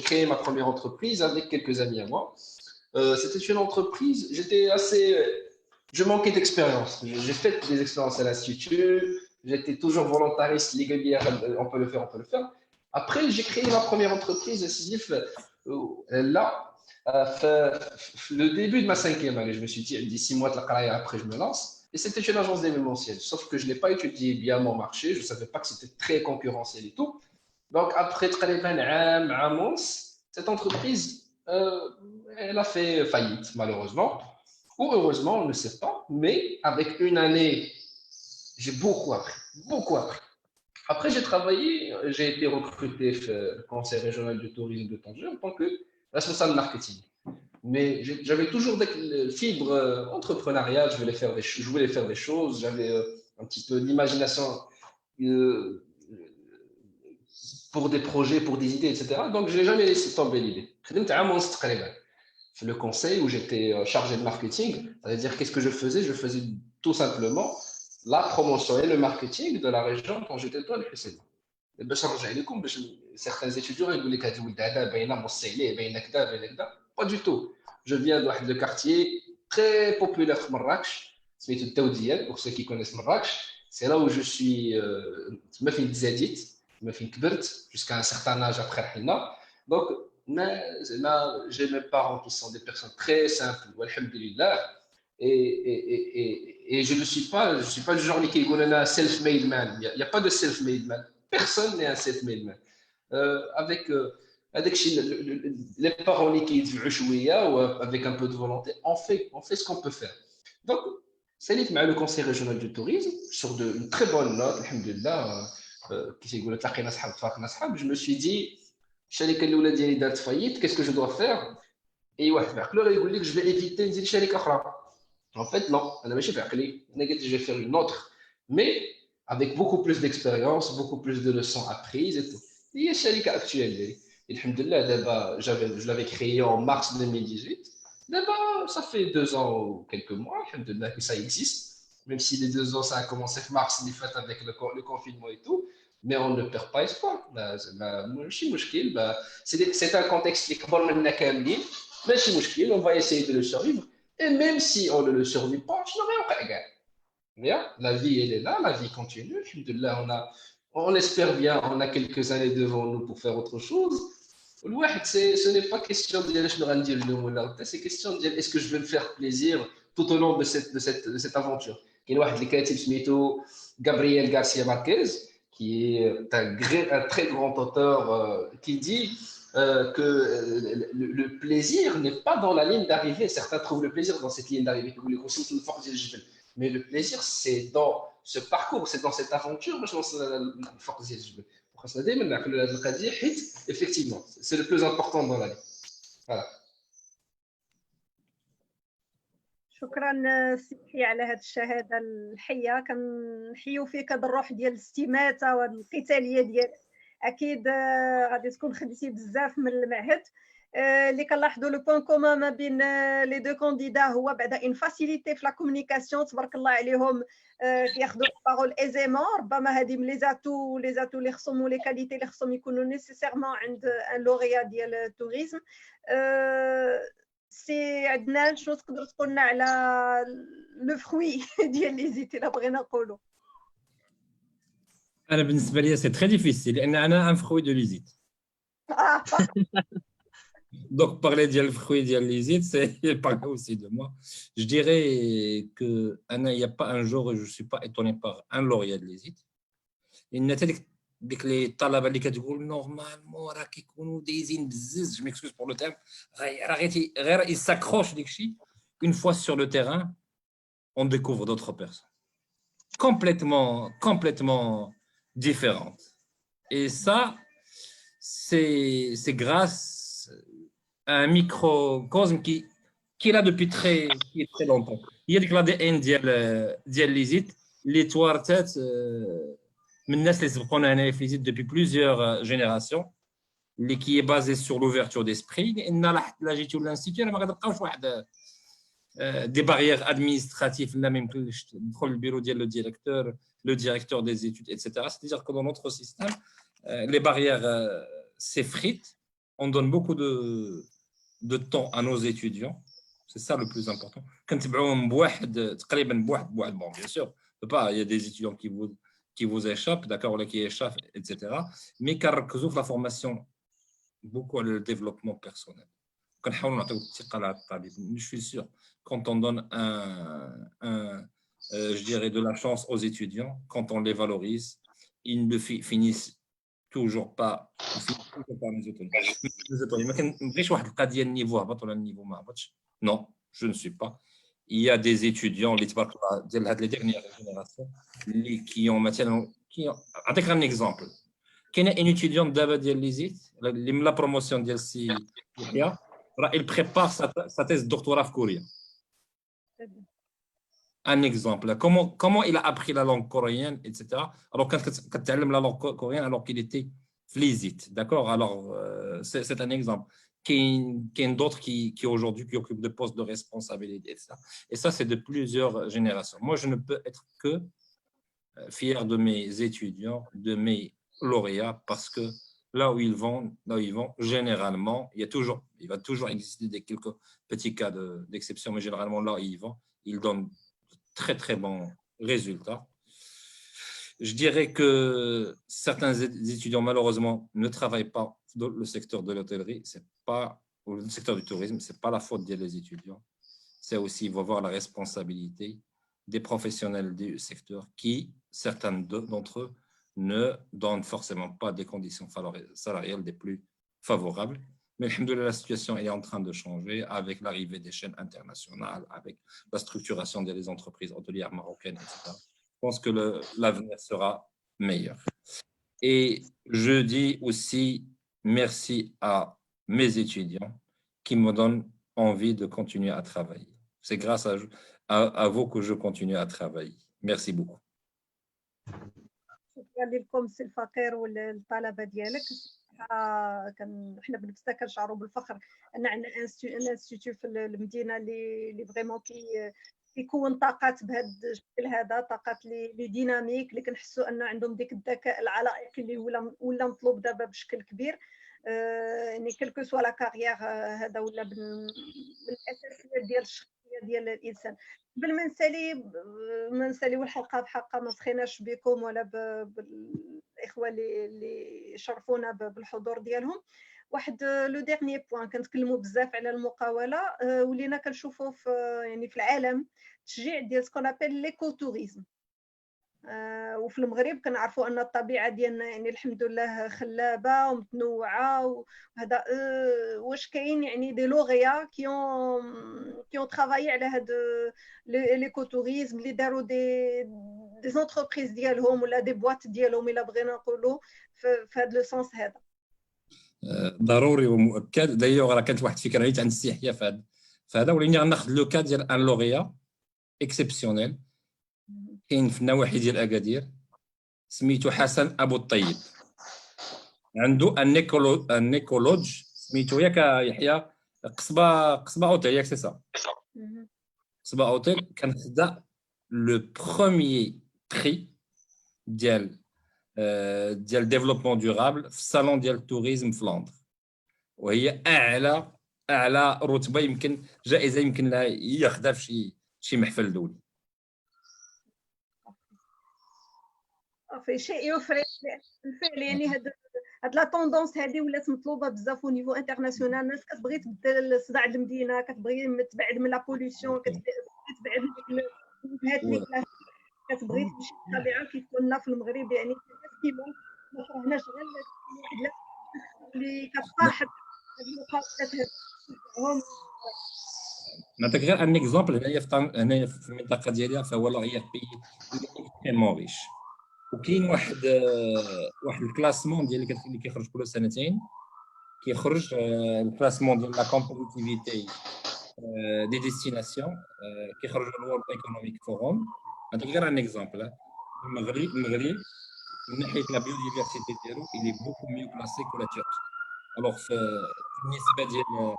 créé ma première entreprise avec quelques amis à moi. C'était une entreprise, je manquais d'expérience. J'ai fait des expériences à l'Institut, j'étais toujours volontariste, on peut le faire, on peut le faire. Après, j'ai créé ma première entreprise, là, le début de ma 5e année. Je me suis dit, d'ici 6 mois de la carrière, après, je me lance. Et c'était une agence d'événementiel. Sauf que je n'ai pas étudié bien mon marché, je ne savais pas que c'était très concurrentiel et tout. Donc, après cette entreprise, elle a fait faillite, malheureusement. Ou heureusement, on ne sait pas. Mais avec une année, j'ai beaucoup appris. Beaucoup appris. Après, j'ai été recruté au Conseil régional du tourisme de Tanger en tant que responsable marketing. Mais j'avais toujours des fibres entrepreneuriales, je voulais faire des choses, j'avais un petit peu d'imagination pour des projets, pour des idées, etc. Donc, je n'ai jamais laissé tomber l'idée. Le conseil où j'étais chargé de marketing, c'est-à-dire qu'est-ce que je faisais? Je faisais tout simplement la promotion et le marketing de la région dont j'étais toi le précédent. Certains étudiants ils disent pas du tout. Je viens de quartier très populaire de Marrakech, c'est pour ceux qui connaissent Marrakech. C'est là où je suis jusqu'à un certain âge après Hina. Donc, j'ai mes parents qui sont des personnes très simples, alhamdulillah. Et je ne suis pas du genre qui est un self-made man. Il n'y a pas de self-made man. Personne n'est un self-made man. Avec les parents qui disent ou avec un peu de volonté, on fait ce qu'on peut faire. Donc, c'est le conseil régional du tourisme sur une très bonne note, alhamdulillah. Je me suis dit, qu'est-ce que je dois faire? Et je vais éviter de dire en fait, non, je vais faire une autre, mais avec beaucoup plus d'expérience, beaucoup plus de leçons apprises et tout. Et c'est actuelle. Alhamdulillah, je l'avais créé en mars 2018. D'abord, ça fait 2 ans ou quelques mois, alhamdulillah, que ça existe. Même si les 2 ans, ça a commencé en mars, avec le confinement et tout. Mais on ne perd pas espoir. C'est un contexte qui est grand, on va essayer de le survivre. Et même si on ne le survit pas, je n'aurai pas gagné. Bien, la vie, elle est là, la vie continue. On espère bien, on a quelques années devant nous pour faire autre chose. Ce n'est pas question de dire c'est question de dire est-ce que je vais me faire plaisir tout au long de cette aventure. Il y a un Gabriel Garcia Marquez, qui est un très grand auteur qui dit que le plaisir n'est pas dans la ligne d'arrivée. Certains trouvent le plaisir dans cette ligne d'arrivée. Mais le plaisir, c'est dans ce parcours, c'est dans cette aventure. Effectivement, c'est le plus important dans la vie. Voilà. شكرا سيدي على هذه الشهاده الحيه. كنحيو فيك هذه الروح ديال الاستماته وهذه القتاليه ديالك. اكيد غادي تكون خديتي بزاف من المعهد. اللي كنلاحظوا لو بوين كومون ما بين لي دو كانديدا هو بعدا اون فاسيليتي في لا كومونيكاسيون. تبارك الله عليهم كياخذوا البارول ايزيمون. ربما هذه من لي زاتو اللي خصهم ولي كاليتي اللي خصهم يكونوا نيسيسيرمون عند ان لوريا ديال التوريزم. سي عدنان، شنو تقدر تقول لنا على لو فروي ديال لي زيت الا بغينا نقولوا؟ انا بالنسبه لي سي تري ديفيسيل لان انا ان فروي دو ليزيت. Donc, parler de fruits de l'hésite, c'est parler aussi de moi. Je dirais qu'il n'y a pas un jour où je ne suis pas étonné par un lauréat de l'hésite. Il y a ديك لي الطلبه اللي كتقول نورمالمون راه كيكونوا دايزين بزز جو ميكسكوز بور لو تيرم غير يساكروش ديك الشيء une fois sur le terrain on découvre d'autres personnes complètement différentes et ça c'est grâce à un microcosme qui est là depuis très longtemps. Il y a ديك l'ADN ديال ليزيت اللي توارثات من الناس اللي سبقونا هنايا في ليزيت depuis plusieurs générations اللي qui est basé sur l'ouverture d'esprit لان لا جيتي ولا انستيتيو ما غتلقاوش واحد دي باريير ادمينستراتيف لا ما يمكنش تدخل البيرو ديال لو ديريكتور des études etc. C'est-à-dire que dans notre système les barrières s'effritent. On donne beaucoup de temps à nos étudiants. C'est ça le plus important. كنتبعوهم بواحد تقريبا بواحد bon bien sûr pas il y a des étudiants qui vous échappent d'accord là qui échappent etc. mais كنركزوا في la formation beaucoup le développement personnel. كنحاولوا نعطيو الثقه على الطالب. Je suis sûr quand on donne je dirais de la chance aux étudiants quand on les valorise ils ne finissent toujours pas ما كنبغيش واحد القضيه النيفو هبط ولا النيفو ما هبطش. Non, je ne suis pas. Il y a des étudiants اللي تبارك الله ديال هاد لي ديرنيير جينيراسيون اللي qui ont مثلا نعطيك un exemple. كاينه ان étudiant دابا ديال ليزيت اللي من لا بروموسيون ديال السي يحيى راه il prépare sa thèse de doctorat en Corée. Un exemple. Comment il a appris la langue coréenne, etc. Alors, quand tu as la langue coréenne, alors qu'il était flisite, d'accord. Alors, c'est un exemple. Qu'il y a d'autres qui aujourd'hui qui occupent des postes de responsabilité, etc. Et ça, c'est de plusieurs générations. Moi, je ne peux être que fier de mes étudiants, de mes lauréats, parce que là où ils vont, généralement, il va toujours exister quelques petits cas d'exception, mais généralement, là où ils vont, ils donnent très bons résultats. Je dirais que certains étudiants, malheureusement, ne travaillent pas dans le secteur de l'hôtellerie, ou le secteur du tourisme, ce n'est pas la faute des étudiants. C'est aussi, il va voir la responsabilité des professionnels du secteur qui, certains d'entre eux, ne donnent forcément pas des conditions salariales des plus favorables. Mais alhamdoulilah, la situation est en train de changer avec l'arrivée des chaînes internationales, avec la structuration des entreprises hôtelières marocaines, etc. Je pense que l'avenir sera meilleur. Et je dis aussi merci à mes étudiants qui me donnent envie de continuer à travailler. C'est grâce à vous que je continue à travailler. Merci beaucoup. شكرا لكم سي الفقير والطلبه ديالك. حنا بنفسنا كنشعروا بالفخر ان عندنا انستيتيو في المدينه اللي فريمون كيكون طاقات بهذا الشكل هذا، طاقات اللي ديناميك اللي كنحسوا ان عندهم ديك الذكاء العلائقي اللي ولا مطلوب دابا بشكل كبير. يعني كلكو سوا لا كارير هذا ولا من الاساسيات ديال الشخصيه ديال الانسان. قبل ما نساليو الحلقه بحقها ما سخيناش بكم ولا بالاخوه اللي شرفونا بالحضور ديالهم. واحد لو ديرني بوين كنتكلموا بزاف على المقاوله، ولينا كنشوفوا في يعني في العالم تشجيع ديال سكون ابل ليكو توريزم. وفي المغرب كنعرفوا ان الطبيعه ديالنا يعني الحمد لله خلابه ومتنوعه وهذا. واش كاين يعني دي لوغيا كيون ترافايي على هاد ليكو توريزم اللي داروا دي زونتربريز ديالهم ولا دي بواط ديالهم الا بغينا نقولوا في هاد لو سونس هذا؟ ضروري ومؤكد. دايوغ راه كانت واحد الفكره عيت عند السياحيه في هذا ولينا غناخذ لو كاد ديال ان لوغيا اكسبسيونيل كاين في النواحي ديال اكادير سميتو حسن ابو الطيب. عنده ان ايكولوج سميتو ياك يحيى قصبه اوتيل ياك سي سا قصبه اوتيل. كان خدا لو بروميير بري ديال ديفلوبمون دورابل في الصالون ديال التوريزم في لندن، وهي اعلى رتبه يمكن جائزه يمكن لها ياخذها في شي محفل دولي. في شيء يفرق بالفعل. يعني هاد لا توندونس هذه ولات مطلوبه بزاف او نيفو انترناسيونال. الناس كتبغي تبدل صداع المدينه، كتبغي تبعد من لا بوليسيون، كتبغي تبعد من الوجهات اللي كتبغي تمشي بالطبيعه كي كنا في المغرب. يعني كيما ما كرهناش غير واحد اللي كتصاحب هاد المقابلات هادو. نعطيك غير ان اكزومبل. هنايا في المنطقه ديالي فهو لا هي بي اكستريمون ريش، وكاين واحد الكلاسمون ديال اللي كيخرج كل سنتين، كيخرج الكلاسمون ديال لا كومبيتيتيفيتي دي ديستيناسيون، كيخرج الورلد ايكونوميك فوروم. نعطيك غير ان اكزومبل. المغرب من ناحيه لا بيوديفرسيتي ديالو اللي بوكو ميو كلاسيك ولا تشيك. الوغ بالنسبه ديال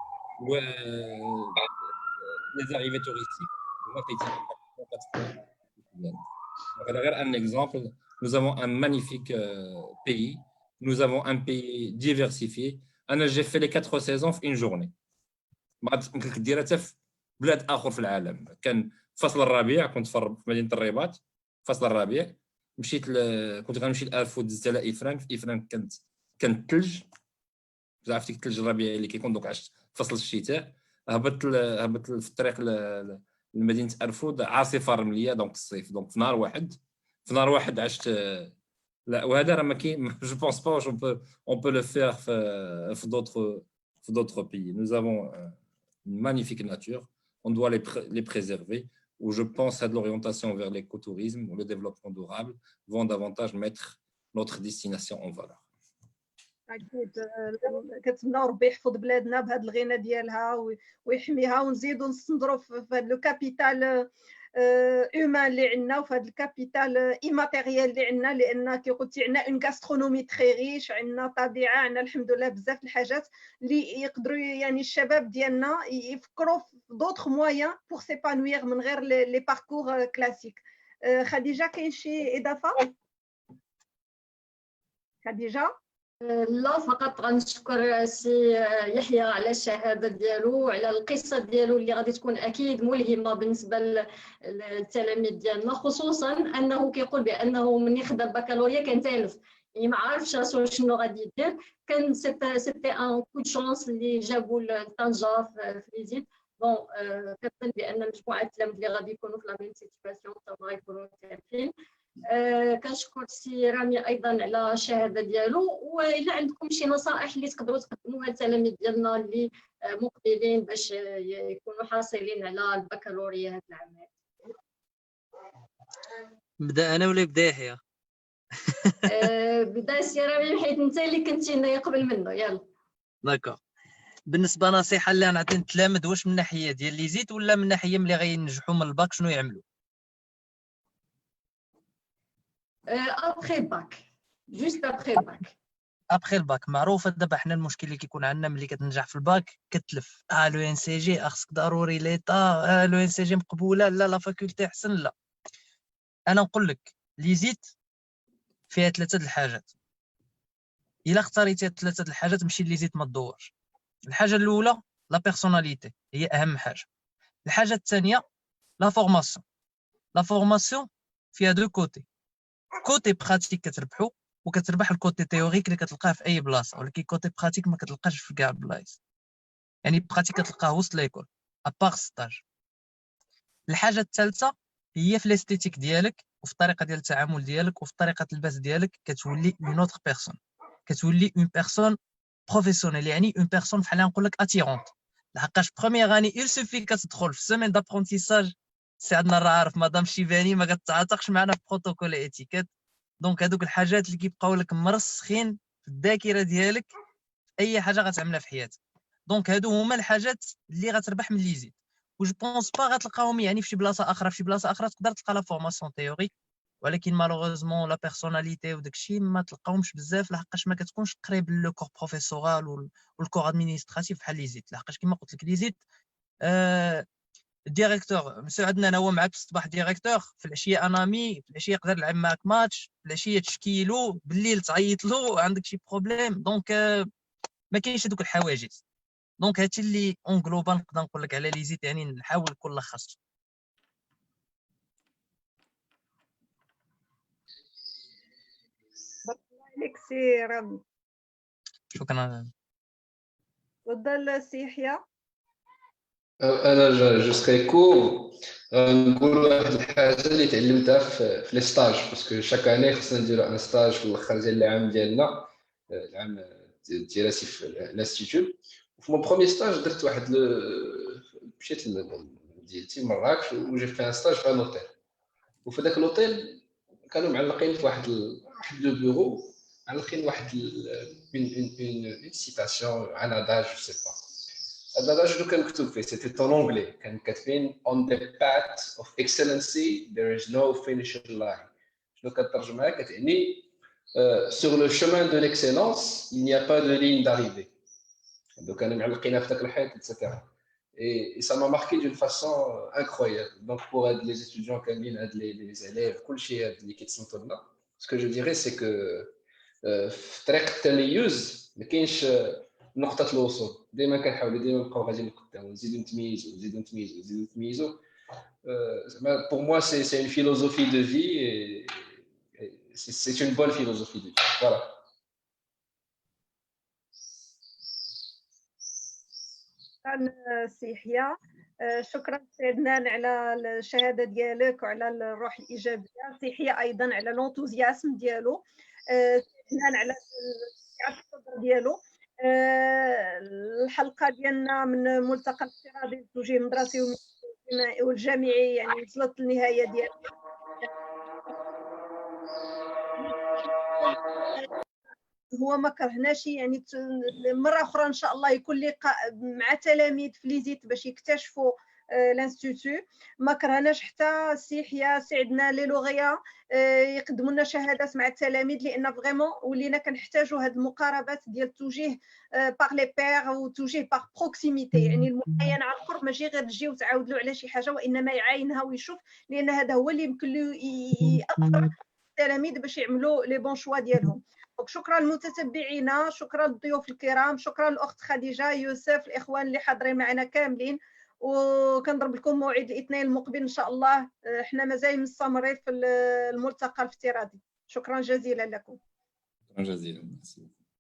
les arrivées touristiques, moi, un exemple, nous avons un magnifique pays, nous avons un pays diversifié. J'ai fait les 4 saisons en une journée. ممكن ديرها في بلاد اخر في العالم. كان فصل الربيع كنت في مدينه الرباط، فصل الربيع مشيت كنت غنمشي لافو دزت على افران. في افران كانت ثلج، عرفتي الثلج الربيعي اللي كيكون دوك عشت فصل الشتاء. هبط في الطريق لمدينه ارفود، عاصفه رمليه دونك الصيف. دونك في نهار واحد عشت. لا وهذا راه ما كاين. جو بونس با اون بو لو فير في d'autres pays. Nous avons une magnifique nature, on doit les préserver. Où je pense à de l'orientation vers l'écotourisme ou le développement durable vont davantage mettre notre destination en valeur. اكيد كنتمناو ربي يحفظ بلادنا بهذا الغنى ديالها ويحميها، ونزيدوا نستنظروا في هذا لو كابيتال اومان اللي عندنا، وفي هذا الكابيتال ايماتيريال اللي عندنا. لان كي قلتي عندنا اون غاسترونومي تري ريش، عندنا طبيعه، عندنا الحمد لله بزاف الحاجات اللي يقدروا يعني الشباب ديالنا يفكروا في دوطخ مويان بور سيبانوير من غير لي باركور كلاسيك. خديجه كاين شي اضافه؟ خديجه؟ لا، فقط غنشكر سي يحيى على الشهاده ديالو وعلى القصه ديالو اللي غادي تكون اكيد ملهمه بالنسبه للتلاميذ ديالنا، خصوصا انه كيقول بانه من يخدم بكالوريا كان تالف، يعني ما عارفش راسو شنو غادي يدير. كان سيتي ان كو دو شانس اللي جابوا لطنجه في ليزيت. بون كنظن بان مجموعه التلاميذ اللي غادي يكونوا في لا ميم سيتواسيون تما غيكونوا تالفين. كنشكر سي رامي ايضا على الشهاده ديالو. والا عندكم شي نصائح اللي تقدروا تقدموها للتلاميذ ديالنا اللي مقبلين باش يكونوا حاصلين على البكالوريا هذا العام. نبدا انا ولا يبدا يحيى؟ بدا سي رامي حيت انت اللي كنتي قبل منه. يلا داكوغ. بالنسبه نصيحه اللي غنعطي للتلاميذ، واش من ناحيه ديال لي زيت ولا من ناحيه ملي غينجحوا من الباك شنو يعملوا؟ ابخي الباك، جوست ابخي الباك. ابخي الباك معروفه. دابا حنا المشكل اللي كيكون عندنا ملي كتنجح في الباك كتلف. لو ان سي جي خصك ضروري ليطا، لو ان سي جي مقبوله، لا فاكولتي احسن. لا، انا نقول لك لي زيت فيها 3 الحاجات. الا اختاريتي 3 الحاجات مشي لي زيت ما تدورش. الحاجه الاولى لا بيرسوناليتي، هي اهم حاجه. الحاجه الثانيه لا فورماسيون. لا فورماسيون فيها 2 كوتي براتيك كتربحو، وكتربح الكوتي تيوريك اللي كتلقاه في اي بلاصه، ولكن كوتي براتيك ما كتلقاش في كاع البلايص. يعني براتيك كتلقاه وسط ليكول ابار ستاج. الحاجه الثالثه هي في الاستيتيك ديالك وفي الطريقه ديال التعامل ديالك وفي طريقه الباس ديالك. كتولي اون اوتر بيرسون، كتولي اون بيرسون بروفيسيونيل، يعني اون بيرسون بحال نقول لك اتيرونت. لحقاش بروميير اني il suffit كتدخل في سيمين دابرونتيساج. سي عندنا راه عارف مدام شيفاني ما كتعاطقش معنا في بروتوكول ايتيكيت. دونك هذوك الحاجات اللي كيبقاو لك مرسخين في الذاكره ديالك اي حاجه غتعملها في حياتك. دونك هادو هما الحاجات اللي غتربح من لي زيت. و جو بونس با غتلقاهم يعني في شي بلاصه اخرى. في شي بلاصه اخرى تقدر تلقى لا فورماسيون تيوريك، ولكن مالوغوزمون لا بيرسوناليتي وداكشي ما تلقاهمش بزاف، لحقاش ما كتكونش قريب لو كور بروفيسورال والكور ادمينستراتيف بحال لي زيت. لحقاش كما قلت لك لي زيت الديريكتور مسيو عندنا هو معاك في الصباح ديريكتور، في العشيه انامي، في العشيه يقدر يلعب معاك ماتش، في العشيه تشكيلو، بالليل تعيط له عندك شي بروبليم. دونك ما كاينش هذوك الحواجز. دونك هادشي اللي اون جلوبال نقدر نقول لك على لي زيت، يعني نحاول نكون لخصت. عليك سي رامي. شكرا. تفضل سي يحيى. انا جو سكري كور نقول واحد الحاجه اللي تعلمتها في لي ستاج، باسكو شاك اني خصنا نديرو ان ستاج في الاخر ديال العام ديالنا، العام الدراسي في الانستيتوت. وفي مون بروميير ستاج درت واحد مشيت ديالتي مراكش وجي في ان ستاج في ان اوتيل. وفي ذاك الاوتيل كانوا معلقين في واحد لو بيرو، معلقين واحد اون سيتاسيون على داج جو سي با. هذا شنو كان مكتوب فيه؟ سيتي en anglais كان كاتبين on the path of excellency there is no finishing line. شنو كترجمها؟ كتعني sur le chemin de l'excellence il n'y a pas de ligne d'arrivée. donc كانوا معلقينها في ذاك الحيط etc. et ça m'a marqué d'une façon incroyable. donc pour les étudiants كاملين هاد les élèves كلشي هاد اللي كيتصنتوا لنا، ce que je dirais c'est que في طريق التميز ما كاينش نقطة الوصول، دائما كنحاولوا دائما نبقاو غاديين لقدام ونزيدو نتميزو ونزيدو نتميزو ونزيدو نتميزو. زعما pour moi c'est une philosophie de vie et c'est une bonne philosophie de vie. Voilà. شكرا سي يحيى. شكرا سي عدنان على الشهاده ديالك وعلى الروح الايجابيه، سي يحيى ايضا على لونتوزياسم ديالو، سي عدنان على الصدر ديالو. الحلقه ديالنا من ملتقى الافتراضي للتوجيه المدرسي والجامعي يعني وصلت للنهايه ديالها. هو ما كرهناش يعني مره اخرى ان شاء الله يكون لقاء مع تلاميذ في ليزيت باش يكتشفوا الانستيتو. ما كرهناش حتى سي يحيى سي عدنان لي لوغيا يقدموا لنا شهادات مع التلاميذ، لان فريمون ولينا كنحتاجوا هذه المقاربات ديال التوجيه باغ لي بير وتوجيه باغ بروكسيميتي، يعني المعاينه عن قرب، ماشي غير تجي وتعاود له على شي حاجه وانما يعاينها ويشوف، لان هذا هو اللي يمكن له ياثر التلاميذ باش يعملوا لي بون شوا ديالهم. شكرا للمتتبعين، شكرا للضيوف الكرام، شكرا للاخت خديجه، يوسف، الاخوان اللي حاضرين معنا كاملين، وكنضرب لكم موعد الاثنين المقبل ان شاء الله. احنا مازال مستمرين في الملتقى الافتراضي. شكرا جزيلا لكم. شكرا جزيلا.